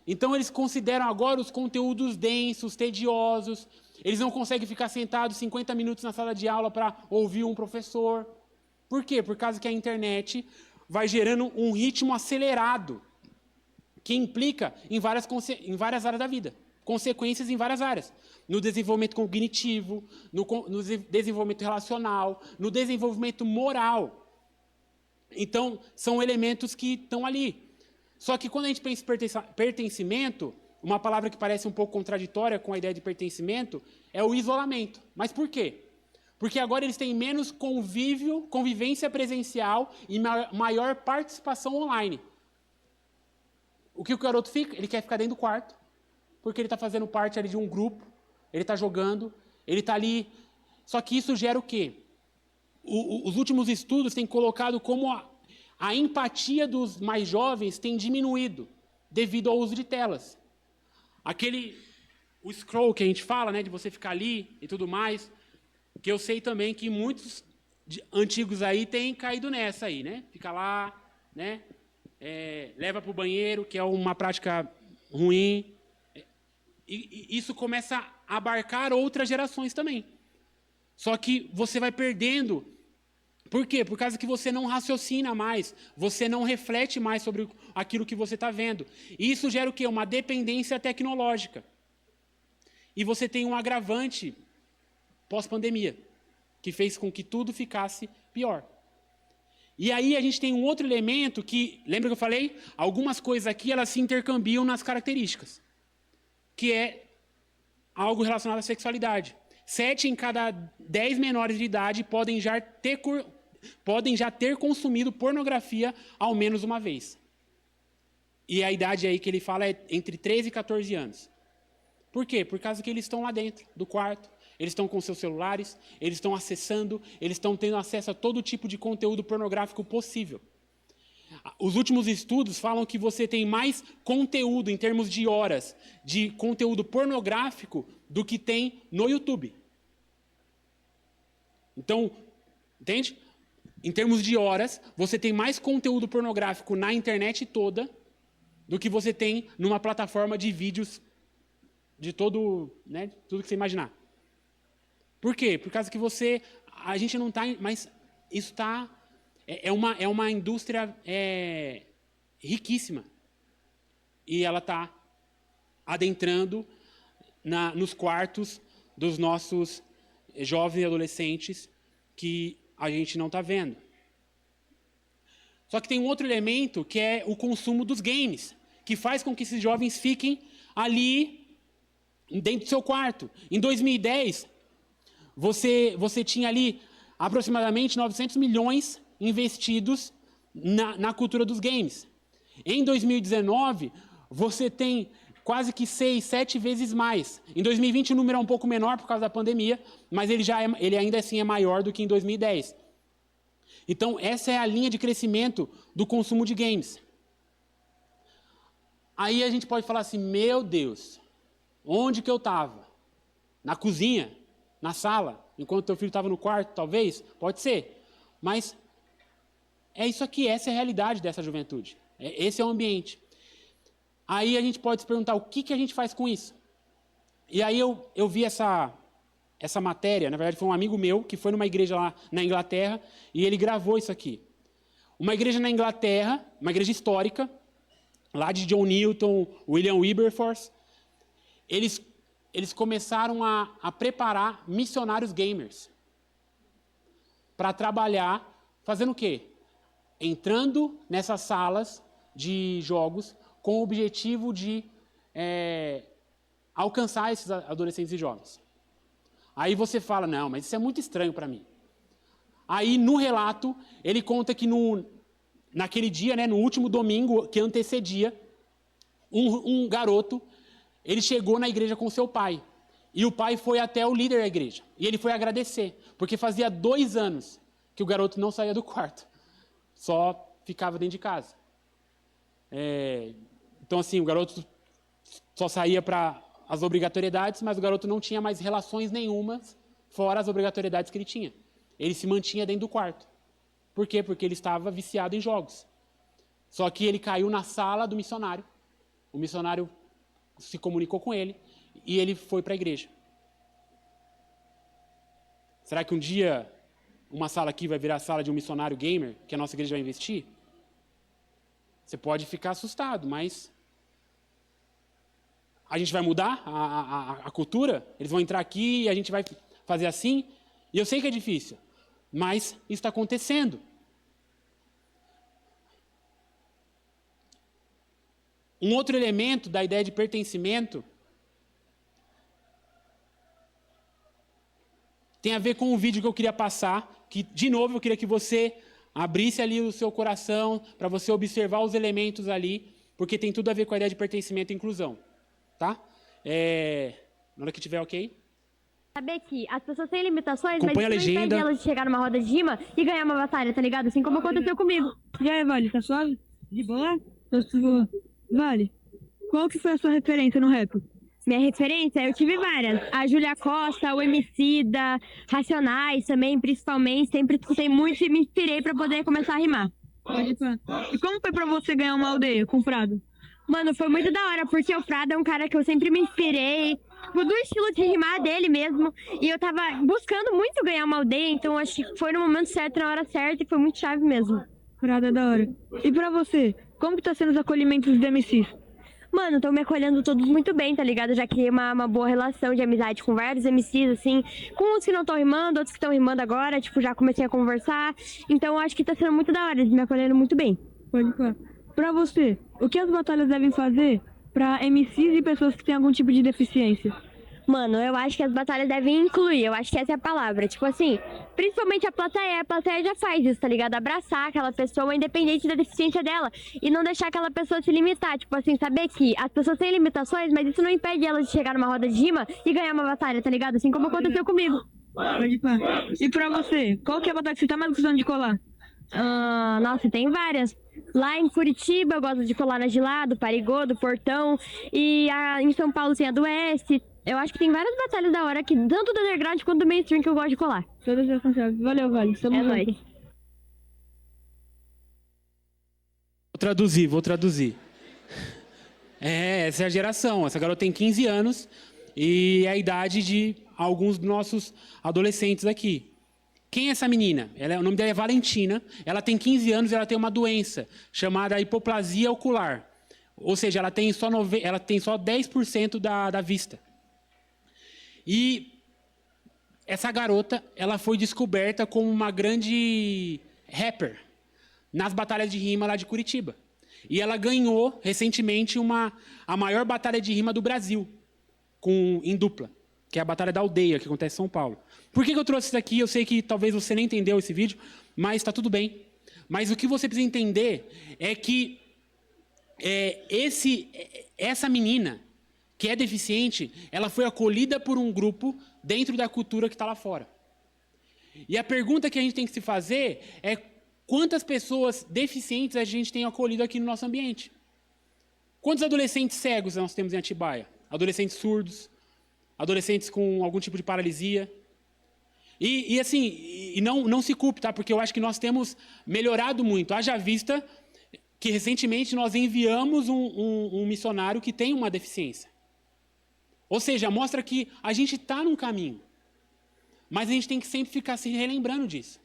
Então eles consideram agora os conteúdos densos, tediosos. Eles não conseguem ficar sentados 50 minutos na sala de aula para ouvir um professor. Por quê? Por causa que a internet vai gerando um ritmo acelerado, que implica em várias áreas da vida. Consequências em várias áreas. No desenvolvimento cognitivo, no desenvolvimento relacional, no desenvolvimento moral. Então, são elementos que estão ali. Só que quando a gente pensa em pertencimento, uma palavra que parece um pouco contraditória com a ideia de pertencimento, é o isolamento. Mas por quê? Porque agora eles têm menos convivência presencial e maior participação online. O que o garoto fica? Ele quer ficar dentro do quarto, porque ele está fazendo parte ali de um grupo, ele está jogando, ele está ali. Só que isso gera o quê? Os últimos estudos têm colocado como a empatia dos mais jovens tem diminuído devido ao uso de telas. O scroll que a gente fala, né, de você ficar ali e tudo mais, que eu sei também que muitos antigos aí têm caído nessa aí, né? Fica lá, né? Leva para o banheiro, que é uma prática ruim. E isso começa a abarcar outras gerações também. Só que você vai perdendo. Por quê? Por causa que você não raciocina mais, você não reflete mais sobre aquilo que você está vendo. E isso gera o quê? Uma dependência tecnológica. E você tem um agravante pós-pandemia, que fez com que tudo ficasse pior. E aí a gente tem um outro elemento que, lembra que eu falei? Algumas coisas aqui, elas se intercambiam nas características, que é algo relacionado à sexualidade. 7 em cada 10 menores de idade podem já ter consumido pornografia ao menos uma vez. E a idade aí que ele fala é entre 13 e 14 anos. Por quê? Por causa que eles estão lá dentro do quarto, eles estão com seus celulares, eles estão acessando, eles estão tendo acesso a todo tipo de conteúdo pornográfico possível. Os últimos estudos falam que você tem mais conteúdo em termos de horas de conteúdo pornográfico do que tem no YouTube. Então, entende? Em termos de horas, você tem mais conteúdo pornográfico na internet toda do que você tem numa plataforma de vídeos de tudo que você imaginar. Por quê? Por causa que a gente não está, mas isso está, é uma indústria riquíssima. E ela está adentrando nos quartos dos nossos jovens e adolescentes que a gente não está vendo. Só que tem um outro elemento que é o consumo dos games, que faz com que esses jovens fiquem ali dentro do seu quarto. Em 2010, você tinha ali aproximadamente 900 milhões investidos na cultura dos games. Em 2019, você tem quase que 6, 7 vezes mais. Em 2020 o número é um pouco menor por causa da pandemia, mas ele ainda assim é maior do que em 2010. Então, essa é a linha de crescimento do consumo de games. Aí a gente pode falar assim, meu Deus, onde que eu estava? Na cozinha? Na sala? Enquanto teu filho estava no quarto, talvez? Pode ser. Mas é isso aqui, essa é a realidade dessa juventude. Esse é o ambiente. Aí a gente pode se perguntar, o que a gente faz com isso? E aí eu vi essa matéria, na verdade foi um amigo meu, que foi numa igreja lá na Inglaterra, e ele gravou isso aqui. Uma igreja na Inglaterra, uma igreja histórica, lá de John Newton, William Wilberforce, eles começaram a preparar missionários gamers para trabalhar, fazendo o quê? Entrando nessas salas de jogos com o objetivo de alcançar esses adolescentes e jovens. Aí você fala, não, mas isso é muito estranho para mim. Aí no relato, ele conta que naquele dia, no último domingo que antecedia, um garoto, ele chegou na igreja com seu pai. E o pai foi até o líder da igreja. E ele foi agradecer, porque fazia 2 anos que o garoto não saía do quarto. Só ficava dentro de casa. Então, assim, o garoto só saía para as obrigatoriedades, mas o garoto não tinha mais relações nenhumas fora as obrigatoriedades que ele tinha. Ele se mantinha dentro do quarto. Por quê? Porque ele estava viciado em jogos. Só que ele caiu na sala do missionário. O missionário se comunicou com ele e ele foi para a igreja. Será que um dia uma sala aqui vai virar a sala de um missionário gamer que a nossa igreja vai investir? Você pode ficar assustado, mas a gente vai mudar a cultura? Eles vão entrar aqui e a gente vai fazer assim? E eu sei que é difícil, mas isso está acontecendo. Um outro elemento da ideia de pertencimento tem a ver com o vídeo que eu queria passar, que, de novo, eu queria que você abrisse ali o seu coração para você observar os elementos ali, porque tem tudo a ver com a ideia de pertencimento e inclusão. Tá? Na hora que tiver ok. Saber que as pessoas têm limitações, Acompanha mas isso não a legenda. impede elas de chegar numa roda de rima e ganhar uma batalha, tá ligado? Assim como aconteceu comigo. E aí, Vale, tá suave? De boa? Tô suave. Vale, qual que foi a sua referência no rap? Minha referência, eu tive várias. A Júlia Costa, o Emicida, Racionais também, principalmente. Sempre escutei muito e me inspirei pra poder começar a rimar. Pode ir pra... E como foi pra você ganhar uma aldeia com o Frado? Mano, foi muito da hora, porque o Frado é um cara que eu sempre me inspirei, do estilo de rimar dele mesmo. E eu tava buscando muito ganhar uma aldeia, então acho que foi no momento certo, na hora certa, e foi muito chave mesmo. Frado é da hora. E pra você, como que tá sendo os acolhimentos dos MCs? Mano, estão me acolhendo todos muito bem, tá ligado? Eu já criei uma boa relação de amizade com vários MCs, assim, com uns que não estão rimando, outros que estão rimando agora, tipo, já comecei a conversar. Então eu acho que tá sendo muito da hora, eles me acolhendo muito bem. Pode ir pra... Pra você, o que as batalhas devem fazer pra MCs e pessoas que têm algum tipo de deficiência? Mano, eu acho que as batalhas devem incluir, eu acho que essa é a palavra. Tipo assim, principalmente a plateia já faz isso, tá ligado? Abraçar aquela pessoa, independente da deficiência dela. E não deixar aquela pessoa se limitar. Tipo assim, saber que as pessoas têm limitações, mas isso não impede elas de chegar numa roda de rima e ganhar uma batalha, tá ligado? Assim como aconteceu comigo. Pode ir pra... E pra você, qual que é a batalha que você tá mais gostando de colar? Nossa, tem várias. Lá em Curitiba eu gosto de colar na Gilado, Parigô, do Portão. E em São Paulo tem a do Oeste. Eu acho que tem várias batalhas da hora, que tanto do underground quanto do mainstream, que eu gosto de colar. Todas as canções. Valeu, Vale. É nóis. Vou traduzir. Essa é a geração. Essa garota tem 15 anos e é a idade de alguns dos nossos adolescentes aqui. Quem é essa menina? O nome dela é Valentina. Ela tem 15 anos e ela tem uma doença chamada hipoplasia ocular. Ou seja, ela tem só 10% da vista. E essa garota, ela foi descoberta como uma grande rapper nas batalhas de rima lá de Curitiba. E ela ganhou recentemente a maior batalha de rima do Brasil, em dupla, que é a Batalha da Aldeia, que acontece em São Paulo. Por que eu trouxe isso aqui? Eu sei que talvez você nem entendeu esse vídeo, mas está tudo bem. Mas o que você precisa entender é que essa menina, que é deficiente, ela foi acolhida por um grupo dentro da cultura que está lá fora. E a pergunta que a gente tem que se fazer é quantas pessoas deficientes a gente tem acolhido aqui no nosso ambiente? Quantos adolescentes cegos nós temos em Atibaia? Adolescentes surdos? Adolescentes com algum tipo de paralisia? E não se culpe, tá? Porque eu acho que nós temos melhorado muito. Haja vista que recentemente nós enviamos um missionário que tem uma deficiência. Ou seja, mostra que a gente está num caminho. Mas a gente tem que sempre ficar se relembrando disso.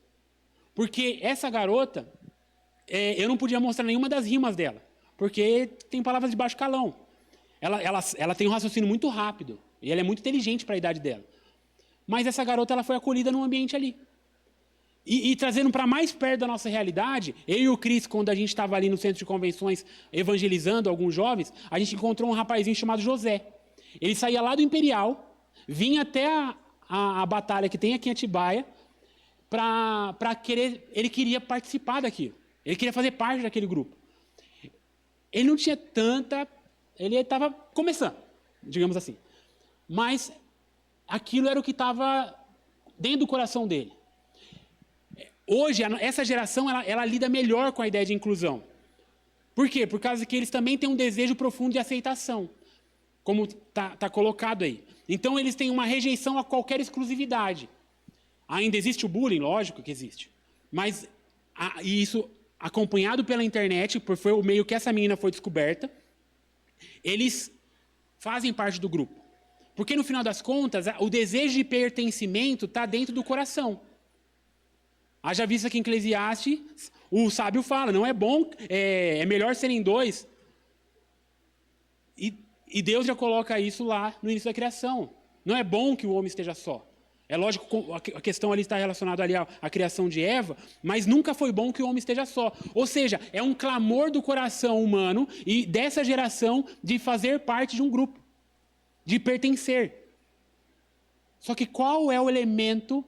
Porque essa garota, eu não podia mostrar nenhuma das rimas dela. Porque tem palavras de baixo calão. Ela tem um raciocínio muito rápido. E ela é muito inteligente para a idade dela. Mas essa garota ela foi acolhida num ambiente ali. E trazendo para mais perto da nossa realidade, eu e o Cris, quando a gente estava ali no centro de convenções evangelizando alguns jovens, a gente encontrou um rapazinho chamado José. Ele saía lá do Imperial, vinha até a batalha que tem aqui em Atibaia, ele queria participar daquilo. Ele queria fazer parte daquele grupo. Ele não tinha ele estava começando, digamos assim. Mas aquilo era o que estava dentro do coração dele. Hoje, essa geração, ela lida melhor com a ideia de inclusão. Por quê? Por causa que eles também têm um desejo profundo de aceitação, como está colocado aí. Então, eles têm uma rejeição a qualquer exclusividade. Ainda existe o bullying? Lógico que existe. Mas e isso, acompanhado pela internet, foi o meio que essa menina foi descoberta, eles fazem parte do grupo. Porque, no final das contas, o desejo de pertencimento está dentro do coração. Haja vista que em Eclesiastes, o sábio fala, não é bom, é melhor serem dois. E Deus já coloca isso lá no início da criação. Não é bom que o homem esteja só. É lógico, a questão ali está relacionada ali à criação de Eva, mas nunca foi bom que o homem esteja só. Ou seja, é um clamor do coração humano e dessa geração de fazer parte de um grupo, de pertencer. Só que qual é o elemento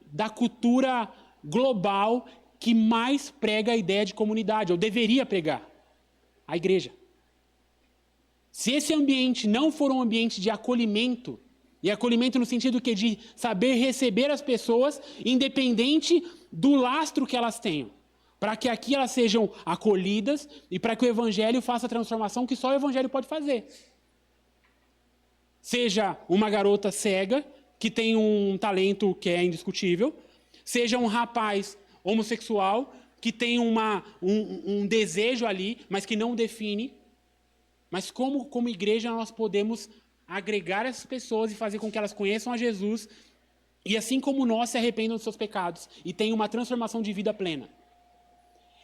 da cultura global que mais prega a ideia de comunidade, ou deveria pregar? A igreja. Se esse ambiente não for um ambiente de acolhimento, e acolhimento no sentido que de saber receber as pessoas, independente do lastro que elas tenham, para que aqui elas sejam acolhidas e para que o evangelho faça a transformação que só o evangelho pode fazer. Seja uma garota cega, que tem um talento que é indiscutível, seja um rapaz homossexual, que tem um desejo ali, mas que não o define. Mas como igreja nós podemos agregar essas pessoas e fazer com que elas conheçam a Jesus e assim como nós se arrependam dos seus pecados e tenham uma transformação de vida plena.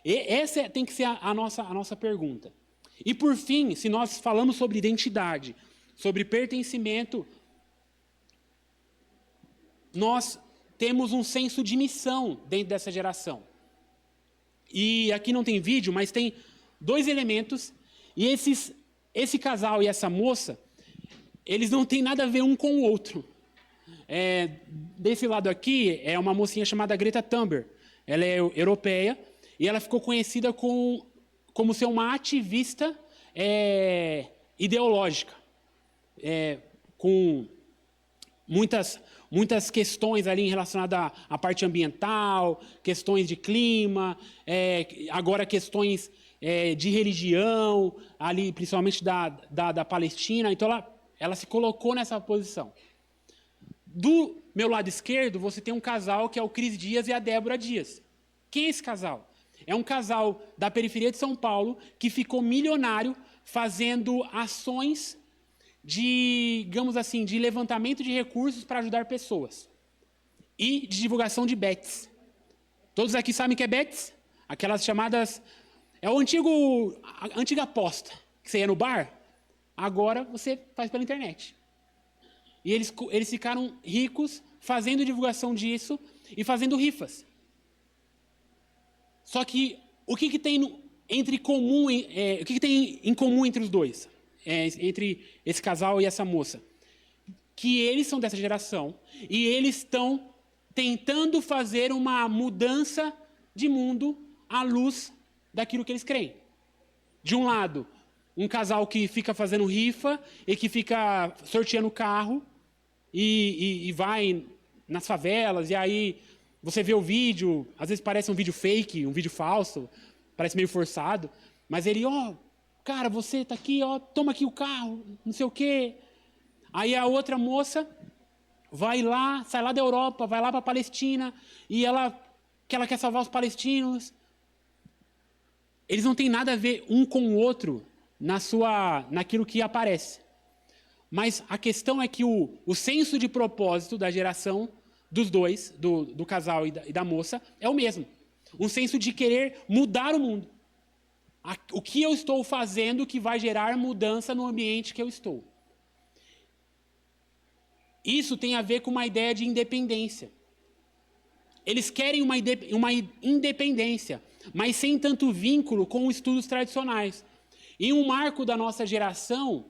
E essa tem que ser a nossa pergunta. E por fim, se nós falamos sobre identidade, sobre pertencimento, nós temos um senso de missão dentro dessa geração. E aqui não tem vídeo, mas tem 2 elementos, e esse casal e essa moça, eles não têm nada a ver um com o outro. Desse lado aqui é uma mocinha chamada Greta Thunberg. Ela é europeia e ela ficou conhecida como ser uma ativista ideológica, com muitas questões ali relacionadas à parte ambiental, questões de clima, agora questões de religião, ali principalmente da Palestina. Então ela se colocou nessa posição. Do meu lado esquerdo, você tem um casal que é o Cris Dias e a Débora Dias. Quem é esse casal? É um casal da periferia de São Paulo que ficou milionário fazendo ações digamos assim, de levantamento de recursos para ajudar pessoas. E de divulgação de bets. Todos aqui sabem o que é bets? Aquelas chamadas... É a antiga aposta, que você ia no bar, agora você faz pela internet. E eles ficaram ricos fazendo divulgação disso e fazendo rifas. Só que o que tem o que tem em comum entre os dois? Entre esse casal e essa moça? Que eles são dessa geração e eles estão tentando fazer uma mudança de mundo à luz daquilo que eles creem. De um lado, um casal que fica fazendo rifa e que fica sorteando carro e vai nas favelas, e aí você vê o vídeo, às vezes parece um vídeo fake, um vídeo falso, parece meio forçado, mas ele, cara, você tá aqui, toma aqui o carro, não sei o quê. Aí a outra moça vai lá, sai lá da Europa, vai lá para a Palestina, e ela quer salvar os palestinos. Eles não têm nada a ver um com o outro naquilo que aparece. Mas a questão é que o senso de propósito da geração dos dois, do casal e da moça, é o mesmo. Um senso de querer mudar o mundo. O que eu estou fazendo que vai gerar mudança no ambiente que eu estou. Isso tem a ver com uma ideia de independência. Eles querem uma independência, mas sem tanto vínculo com os estudos tradicionais. E um marco da nossa geração,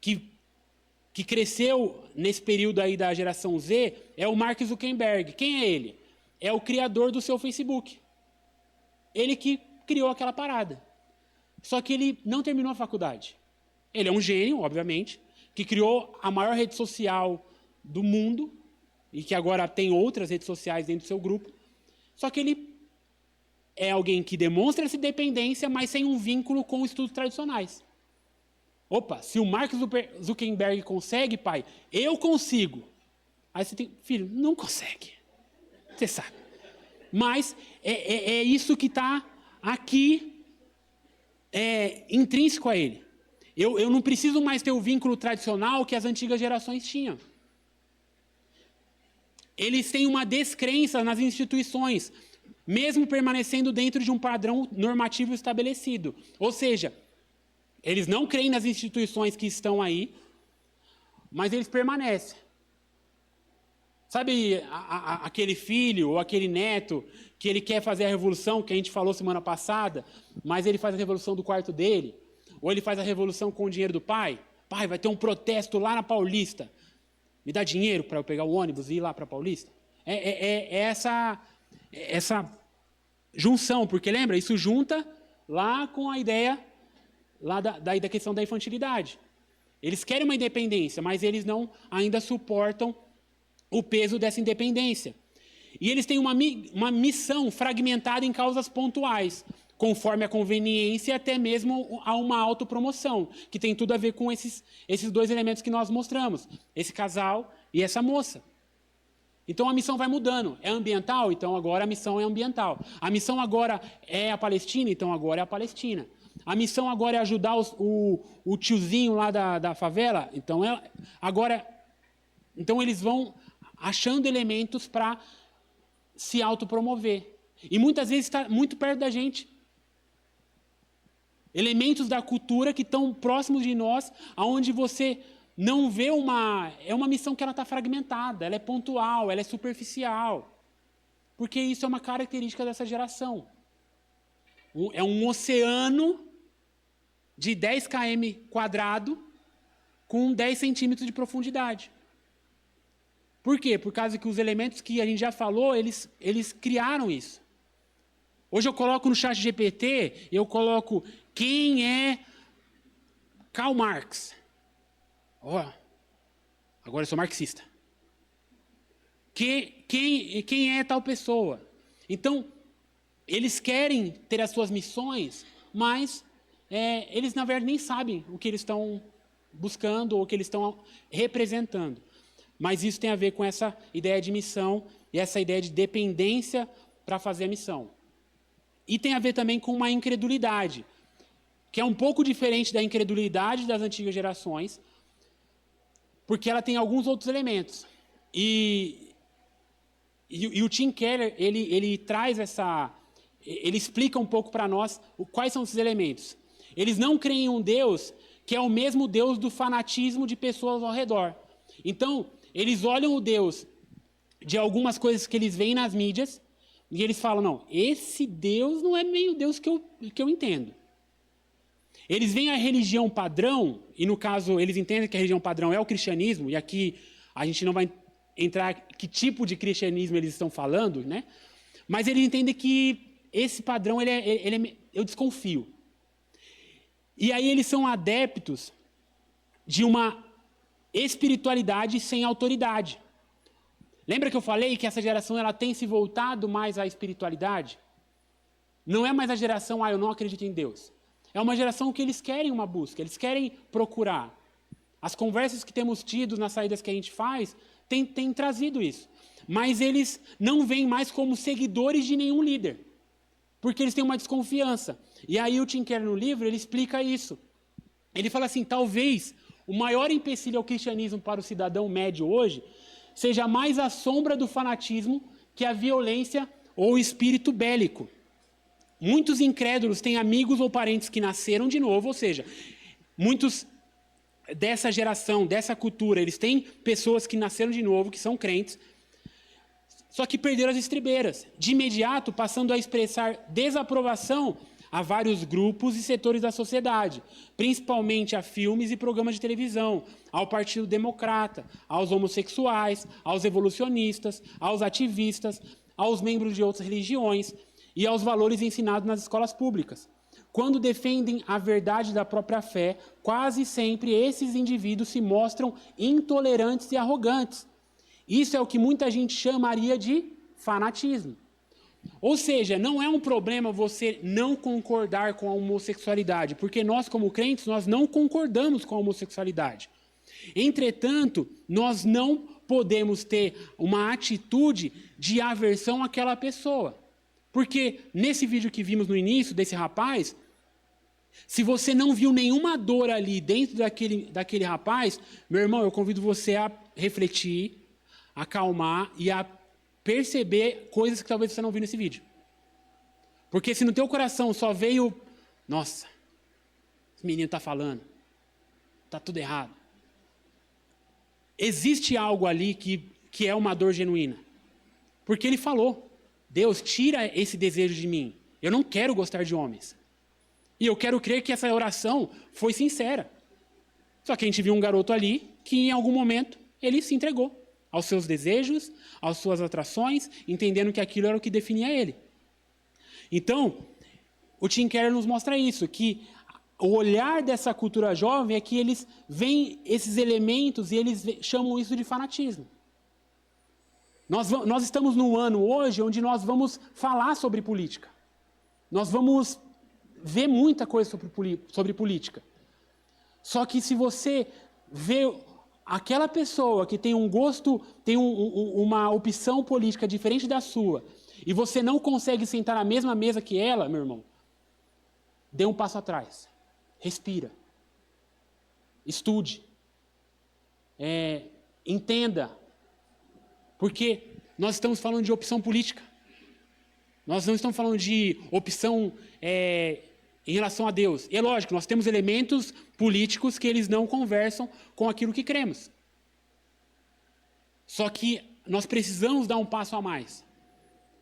que cresceu nesse período aí da geração Z, é o Mark Zuckerberg. Quem é ele? É o criador do seu Facebook. Ele que criou aquela parada. Só que ele não terminou a faculdade. Ele é um gênio, obviamente, que criou a maior rede social do mundo e que agora tem outras redes sociais dentro do seu grupo. Só que ele é alguém que demonstra essa independência, mas sem um vínculo com os estudos tradicionais. Opa, se o Mark Zuckerberg consegue, pai, eu consigo. Aí você tem, filho, não consegue. Você sabe. Mas é isso que está aqui intrínseco a ele. Eu não preciso mais ter o vínculo tradicional que as antigas gerações tinham. Eles têm uma descrença nas instituições, mesmo permanecendo dentro de um padrão normativo estabelecido. Ou seja, eles não creem nas instituições que estão aí, mas eles permanecem. Sabe aquele filho ou aquele neto que ele quer fazer a revolução, que a gente falou semana passada, mas ele faz a revolução do quarto dele? Ou ele faz a revolução com o dinheiro do pai? Pai, vai ter um protesto lá na Paulista. Me dá dinheiro para eu pegar o ônibus e ir lá para a Paulista? É essa junção, porque lembra, isso junta lá com a ideia lá da questão da infantilidade. Eles querem uma independência, mas eles não ainda suportam o peso dessa independência. E eles têm uma missão fragmentada em causas pontuais, conforme a conveniência e até mesmo a uma autopromoção, que tem tudo a ver com esses dois elementos que nós mostramos, esse casal e essa moça. Então a missão vai mudando. É ambiental? Então agora a missão é ambiental. A missão agora é a Palestina? Então agora é a Palestina. A missão agora é ajudar o tiozinho lá da favela? Então então eles vão achando elementos para se autopromover. E muitas vezes está muito perto da gente. Elementos da cultura que estão próximos de nós, aonde você não vê é uma missão que ela está fragmentada, ela é pontual, ela é superficial. Porque isso é uma característica dessa geração. É um oceano de 10 km² com 10 centímetros de profundidade. Por quê? Por causa que os elementos que a gente já falou, eles criaram isso. Hoje eu coloco no chat GPT, eu coloco quem é Karl Marx. Agora eu sou marxista. Quem é tal pessoa? Então, eles querem ter as suas missões, mas eles, na verdade, nem sabem o que eles estão buscando ou o que eles estão representando. Mas isso tem a ver com essa ideia de missão e essa ideia de dependência para fazer a missão. E tem a ver também com uma incredulidade, que é um pouco diferente da incredulidade das antigas gerações, porque ela tem alguns outros elementos. E o Tim Keller, ele traz ele explica um pouco para nós quais são esses elementos. Eles não creem em um Deus que é o mesmo Deus do fanatismo de pessoas ao redor. Então, eles olham o Deus de algumas coisas que eles veem nas mídias e eles falam, não, esse Deus não é meio o Deus que eu entendo. Eles veem a religião padrão, e no caso eles entendem que a religião padrão é o cristianismo, e aqui a gente não vai entrar que tipo de cristianismo eles estão falando, né? Mas eles entendem que esse padrão, eu desconfio. E aí eles são adeptos de uma espiritualidade sem autoridade. Lembra que eu falei que essa geração ela tem se voltado mais à espiritualidade? Não é mais a geração, eu não acredito em Deus. É uma geração que eles querem uma busca, eles querem procurar. As conversas que temos tido nas saídas que a gente faz têm trazido isso. Mas eles não veem mais como seguidores de nenhum líder, porque eles têm uma desconfiança. E aí o Tim Keller no livro, ele explica isso. Ele fala assim, talvez o maior empecilho ao cristianismo para o cidadão médio hoje seja mais a sombra do fanatismo que a violência ou o espírito bélico. Muitos incrédulos têm amigos ou parentes que nasceram de novo, ou seja, muitos dessa geração, dessa cultura, eles têm pessoas que nasceram de novo, que são crentes, só que perderam as estribeiras. De imediato, passando a expressar desaprovação a vários grupos e setores da sociedade, principalmente a filmes e programas de televisão, ao Partido Democrata, aos homossexuais, aos evolucionistas, aos ativistas, aos membros de outras religiões e aos valores ensinados nas escolas públicas. Quando defendem a verdade da própria fé, quase sempre esses indivíduos se mostram intolerantes e arrogantes. Isso é o que muita gente chamaria de fanatismo. Ou seja, não é um problema você não concordar com a homossexualidade, porque nós, como crentes, nós não concordamos com a homossexualidade. Entretanto, nós não podemos ter uma atitude de aversão àquela pessoa. Porque nesse vídeo que vimos no início, desse rapaz, se você não viu nenhuma dor ali dentro daquele rapaz, meu irmão, eu convido você a refletir, a acalmar e a perceber coisas que talvez você não viu nesse vídeo. Porque se no teu coração só veio, nossa, esse menino está falando, está tudo errado. Existe algo ali que que é uma dor genuína. Porque ele falou, Deus, tira esse desejo de mim. Eu não quero gostar de homens. E eu quero crer que essa oração foi sincera. Só que a gente viu um garoto ali que em algum momento ele se entregou aos seus desejos, às suas atrações, entendendo que aquilo era o que definia ele. Então, o Tim Keller nos mostra isso, que o olhar dessa cultura jovem é que eles veem esses elementos e eles chamam isso de fanatismo. Nós estamos num ano hoje onde nós vamos falar sobre política. Nós vamos ver muita coisa sobre política. Só que se você vê aquela pessoa que tem um gosto, tem uma opção política diferente da sua, e você não consegue sentar na mesma mesa que ela, meu irmão, dê um passo atrás. Respira. Estude. Entenda. Porque nós estamos falando de opção política. Nós não estamos falando de opção em relação a Deus. E é lógico, nós temos elementos políticos que eles não conversam com aquilo que cremos. Só que nós precisamos dar um passo a mais.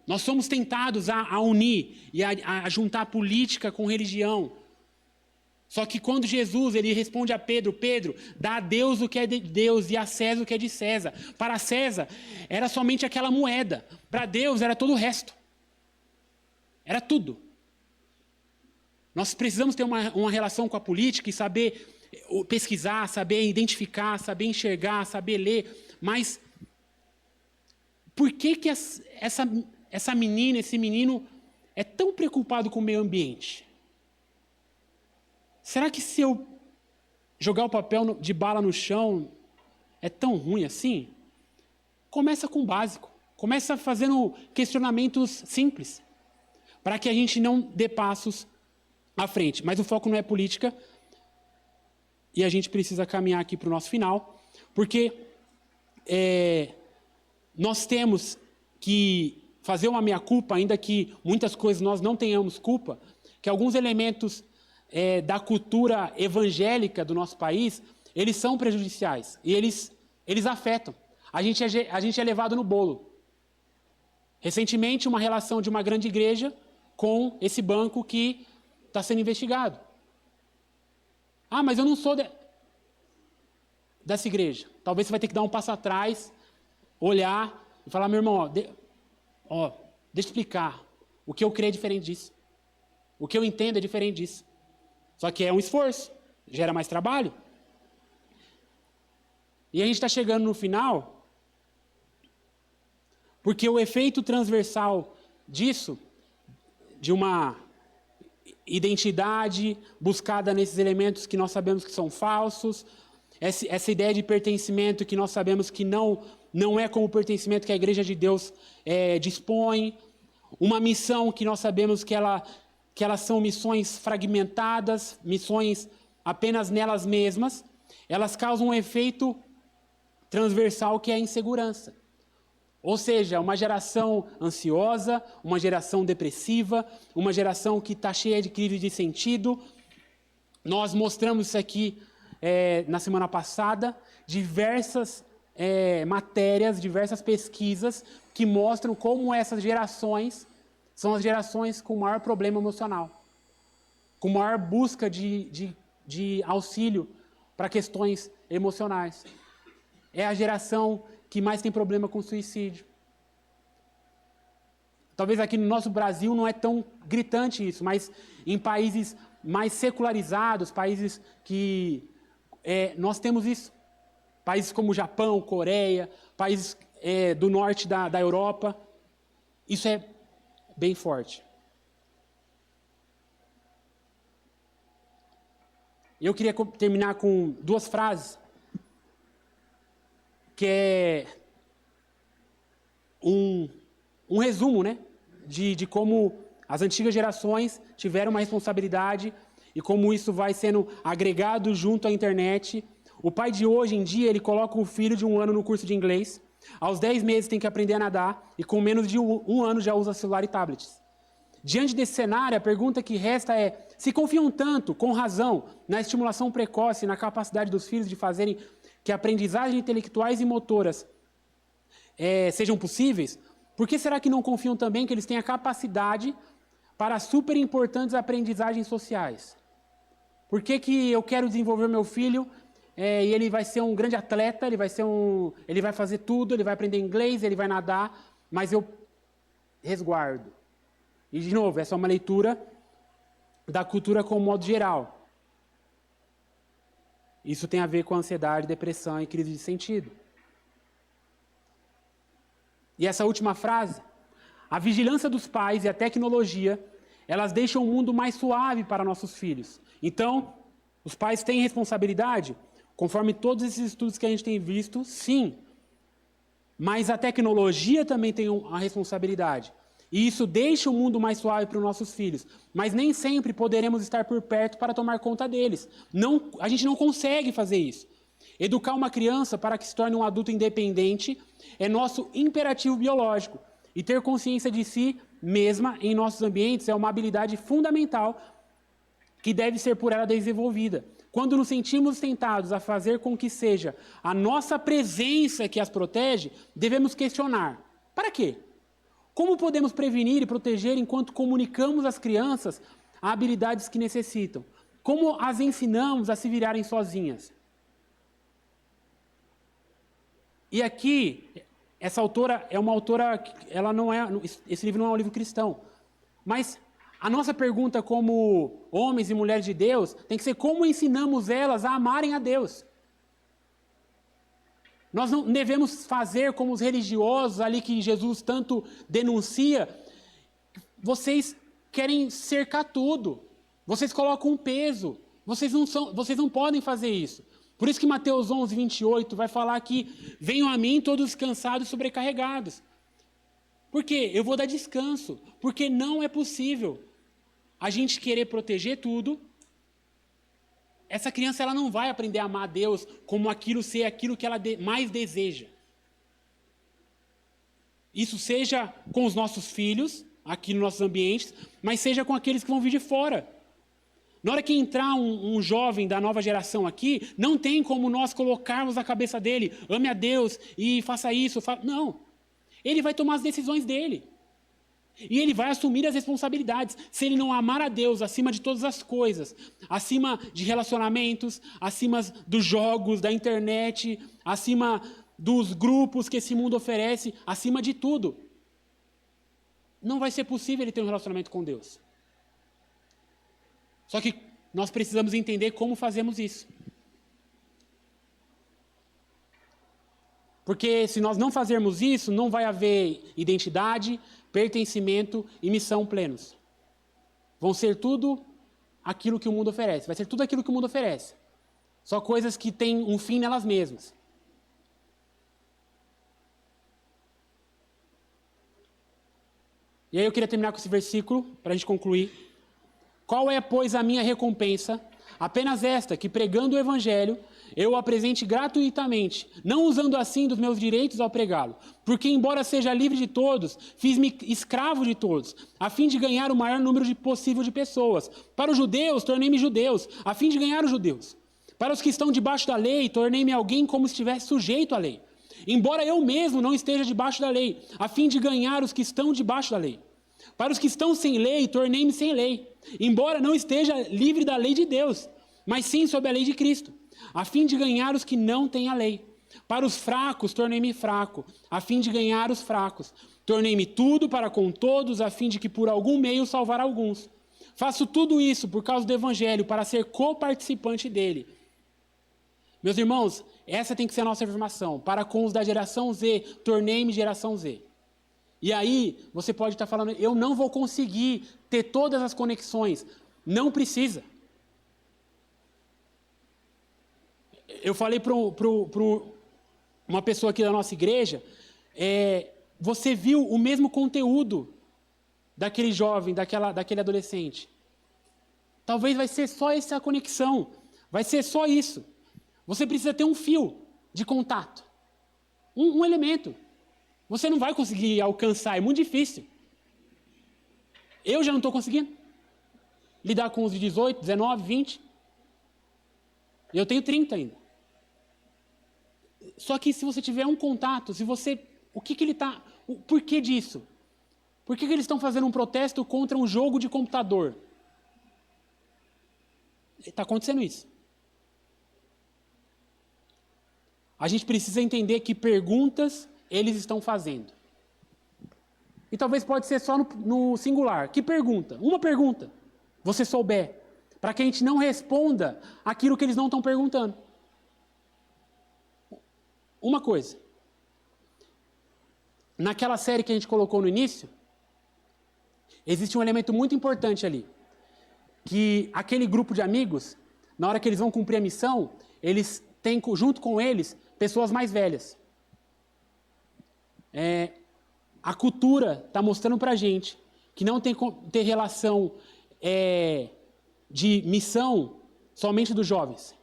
Nós somos tentados a unir e a juntar política com religião. Só que quando Jesus ele responde a Pedro, Pedro, dá a Deus o que é de Deus e a César o que é de César. Para César era somente aquela moeda. Para Deus era todo o resto. Era tudo. Nós precisamos ter uma relação com a política e saber pesquisar, saber identificar, saber enxergar, saber ler. Mas por que essa menina, esse menino é tão preocupado com o meio ambiente? Será que se eu jogar o papel de bala no chão é tão ruim assim? Começa com o básico. Começa fazendo questionamentos simples. Para que a gente não dê passos à frente. Mas o foco não é política. E a gente precisa caminhar aqui para o nosso final. Porque nós temos que fazer uma meia-culpa, ainda que muitas coisas nós não tenhamos culpa, que alguns elementos da cultura evangélica do nosso país, eles são prejudiciais e eles afetam. A gente é levado no bolo. Recentemente, uma relação de uma grande igreja com esse banco que está sendo investigado. Ah, mas eu não sou dessa igreja. Talvez você vai ter que dar um passo atrás, olhar e falar, meu irmão, deixa eu explicar. O que eu creio é diferente disso. O que eu entendo é diferente disso. Só que é um esforço, gera mais trabalho. E a gente está chegando no final, porque o efeito transversal disso, de uma identidade buscada nesses elementos que nós sabemos que são falsos, essa ideia de pertencimento que nós sabemos que não é como o pertencimento que a Igreja de Deus dispõe, uma missão que nós sabemos que elas são missões fragmentadas, missões apenas nelas mesmas, elas causam um efeito transversal que é a insegurança. Ou seja, uma geração ansiosa, uma geração depressiva, uma geração que está cheia de crise de sentido. Nós mostramos isso aqui na semana passada, diversas matérias, diversas pesquisas que mostram como essas gerações são as gerações com maior problema emocional, com maior busca de auxílio para questões emocionais. É a geração que mais tem problema com suicídio. Talvez aqui no nosso Brasil não é tão gritante isso, mas em países mais secularizados, países que nós temos isso. Países como Japão, Coreia, países do norte da Europa, isso é bem forte. Eu queria terminar com duas frases, que é um resumo, né, de como as antigas gerações tiveram uma responsabilidade e como isso vai sendo agregado junto à internet. O pai de hoje em dia, ele coloca o filho de 1 ano no curso de inglês, aos 10 meses tem que aprender a nadar e com menos de um ano já usa celular e tablets. Diante desse cenário, a pergunta que resta é: se confiam tanto, com razão, na estimulação precoce e na capacidade dos filhos de fazerem que a aprendizagem intelectuais e motoras sejam possíveis, por que será que não confiam também que eles têm a capacidade para super importantes aprendizagens sociais? Por que eu quero desenvolver meu filho e ele vai ser um grande atleta, ele vai fazer tudo, ele vai aprender inglês, ele vai nadar, mas eu resguardo. E, de novo, essa é uma leitura da cultura como modo geral. Isso tem a ver com ansiedade, depressão e crise de sentido. E essa última frase, a vigilância dos pais e a tecnologia, elas deixam o mundo mais suave para nossos filhos. Então, os pais têm responsabilidade, conforme todos esses estudos que a gente tem visto, sim. Mas a tecnologia também tem uma responsabilidade. E isso deixa o mundo mais suave para os nossos filhos. Mas nem sempre poderemos estar por perto para tomar conta deles. A gente não consegue fazer isso. Educar uma criança para que se torne um adulto independente é nosso imperativo biológico. E ter consciência de si mesma em nossos ambientes é uma habilidade fundamental que deve ser por ela desenvolvida. Quando nos sentimos tentados a fazer com que seja a nossa presença que as protege, devemos questionar: para quê? Como podemos prevenir e proteger enquanto comunicamos às crianças habilidades que necessitam? Como as ensinamos a se virarem sozinhas? E aqui, essa autora é uma autora, esse livro não é um livro cristão, mas a nossa pergunta como homens e mulheres de Deus tem que ser como ensinamos elas a amarem a Deus. Nós não devemos fazer como os religiosos ali que Jesus tanto denuncia. Vocês querem cercar tudo. Vocês colocam um peso. Vocês não podem fazer isso. Por isso que Mateus 11, 28 vai falar que venham a mim todos cansados e sobrecarregados. Por quê? Eu vou dar descanso. Porque não é possível a gente querer proteger tudo. Essa criança ela não vai aprender a amar a Deus como ser aquilo que ela mais deseja. Isso seja com os nossos filhos, aqui nos nossos ambientes, mas seja com aqueles que vão vir de fora. Na hora que entrar um jovem da nova geração aqui, não tem como nós colocarmos na cabeça dele, ame a Deus e faça isso. Não. Ele vai tomar as decisões dele. E ele vai assumir as responsabilidades. Se ele não amar a Deus acima de todas as coisas, acima de relacionamentos, acima dos jogos, da internet, acima dos grupos que esse mundo oferece, acima de tudo, não vai ser possível ele ter um relacionamento com Deus. Só que nós precisamos entender como fazemos isso. Porque se nós não fazermos isso, não vai haver identidade, pertencimento e missão plenos. Vão ser tudo aquilo que o mundo oferece. Vai ser tudo aquilo que o mundo oferece. Só coisas que têm um fim nelas mesmas. E aí eu queria terminar com esse versículo, para a gente concluir. Qual é, pois, a minha recompensa? Apenas esta, que pregando o evangelho, eu o apresente gratuitamente, não usando assim dos meus direitos ao pregá-lo. Porque, embora seja livre de todos, fiz-me escravo de todos, a fim de ganhar o maior número possível de pessoas. Para os judeus, tornei-me judeus, a fim de ganhar os judeus. Para os que estão debaixo da lei, tornei-me alguém como se estivesse sujeito à lei. Embora eu mesmo não esteja debaixo da lei, a fim de ganhar os que estão debaixo da lei. Para os que estão sem lei, tornei-me sem lei. Embora não esteja livre da lei de Deus, mas sim sob a lei de Cristo, a fim de ganhar os que não têm a lei. Para os fracos, tornei-me fraco, a fim de ganhar os fracos. Tornei-me tudo para com todos, a fim de que por algum meio salvar alguns. Faço tudo isso por causa do Evangelho, para ser coparticipante dele. Meus irmãos, essa tem que ser a nossa afirmação. Para com os da geração Z, tornei-me geração Z. E aí, você pode estar falando, eu não vou conseguir ter todas as conexões. Não precisa. Eu falei para uma pessoa aqui da nossa igreja, você viu o mesmo conteúdo daquele jovem, daquele adolescente. Talvez vai ser só essa conexão, vai ser só isso. Você precisa ter um fio de contato, um elemento. Você não vai conseguir alcançar, é muito difícil. Eu já não estou conseguindo lidar com os de 18, 19, 20. Eu tenho 30 ainda. Só que se você tiver um contato, se você O porquê disso? Por que eles estão fazendo um protesto contra um jogo de computador? Está acontecendo isso. A gente precisa entender que perguntas eles estão fazendo. E talvez pode ser só no singular. Que pergunta? Uma pergunta. Você souber. Para que a gente não responda aquilo que eles não estão perguntando. Uma coisa. Naquela série que a gente colocou no início, existe um elemento muito importante ali. Que aquele grupo de amigos, na hora que eles vão cumprir a missão, eles têm junto com eles pessoas mais velhas. A cultura está mostrando para a gente que não tem como ter relação de missão somente dos jovens.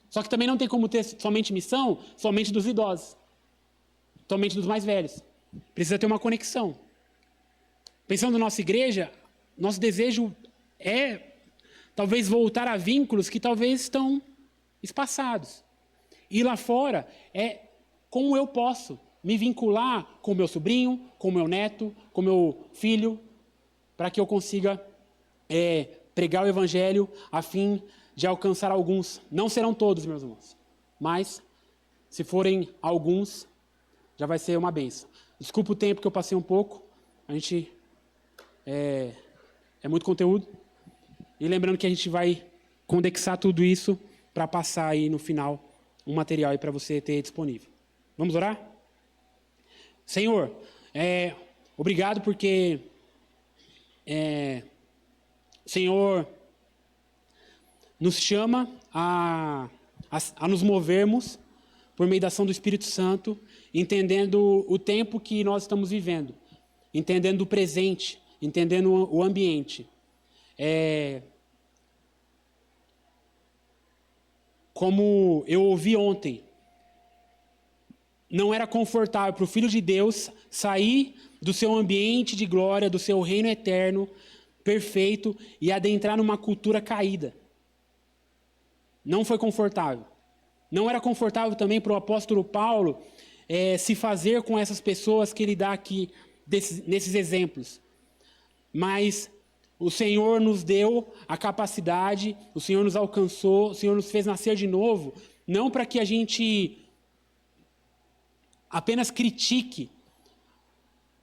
Só que também não tem como ter somente missão somente dos idosos. Somente dos mais velhos. Precisa ter uma conexão. Pensando na nossa igreja, nosso desejo é talvez voltar a vínculos que talvez estão espaçados. E lá fora é como eu posso me vincular com o meu sobrinho, com o meu neto, com o meu filho, para que eu consiga pregar o evangelho a fim de alcançar alguns. Não serão todos, meus irmãos, mas se forem alguns, já vai ser uma bênção. Desculpa o tempo que eu passei um pouco, a gente é muito conteúdo. E lembrando que a gente vai condensar tudo isso para passar aí no final um material aí para você ter disponível. Vamos orar? Senhor, obrigado porque o Senhor nos chama a nos movermos por meio da ação do Espírito Santo, entendendo o tempo que nós estamos vivendo, entendendo o presente, entendendo o ambiente. Como eu ouvi ontem, não era confortável para o Filho de Deus sair do seu ambiente de glória, do seu reino eterno, perfeito, e adentrar numa cultura caída. Não foi confortável. Não era confortável também para o apóstolo Paulo se fazer com essas pessoas que ele dá aqui, nesses exemplos. Mas o Senhor nos deu a capacidade, o Senhor nos alcançou, o Senhor nos fez nascer de novo, não para que a gente apenas critique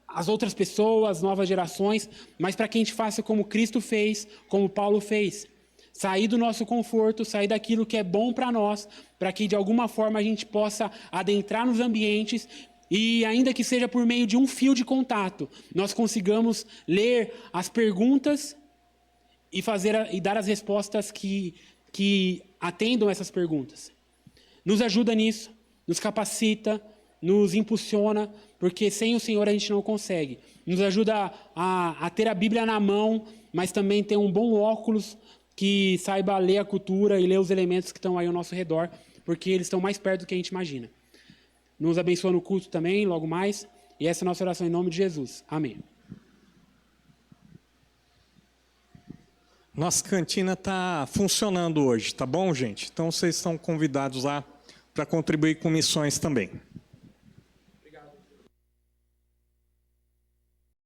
as outras pessoas, as novas gerações, mas para que a gente faça como Cristo fez, como Paulo fez. Sair do nosso conforto, sair daquilo que é bom para nós, para que de alguma forma a gente possa adentrar nos ambientes e, ainda que seja por meio de um fio de contato, nós consigamos ler as perguntas e dar as respostas que atendam essas perguntas. Nos ajuda nisso, nos capacita, nos impulsiona, porque sem o Senhor a gente não consegue. Nos ajuda a ter a Bíblia na mão, mas também ter um bom óculos que saiba ler a cultura e ler os elementos que estão aí ao nosso redor, porque eles estão mais perto do que a gente imagina. Nos abençoa no culto também, logo mais, e essa é a nossa oração em nome de Jesus. Amém. Nossa cantina está funcionando hoje, tá bom, gente? Então vocês estão convidados lá para contribuir com missões também.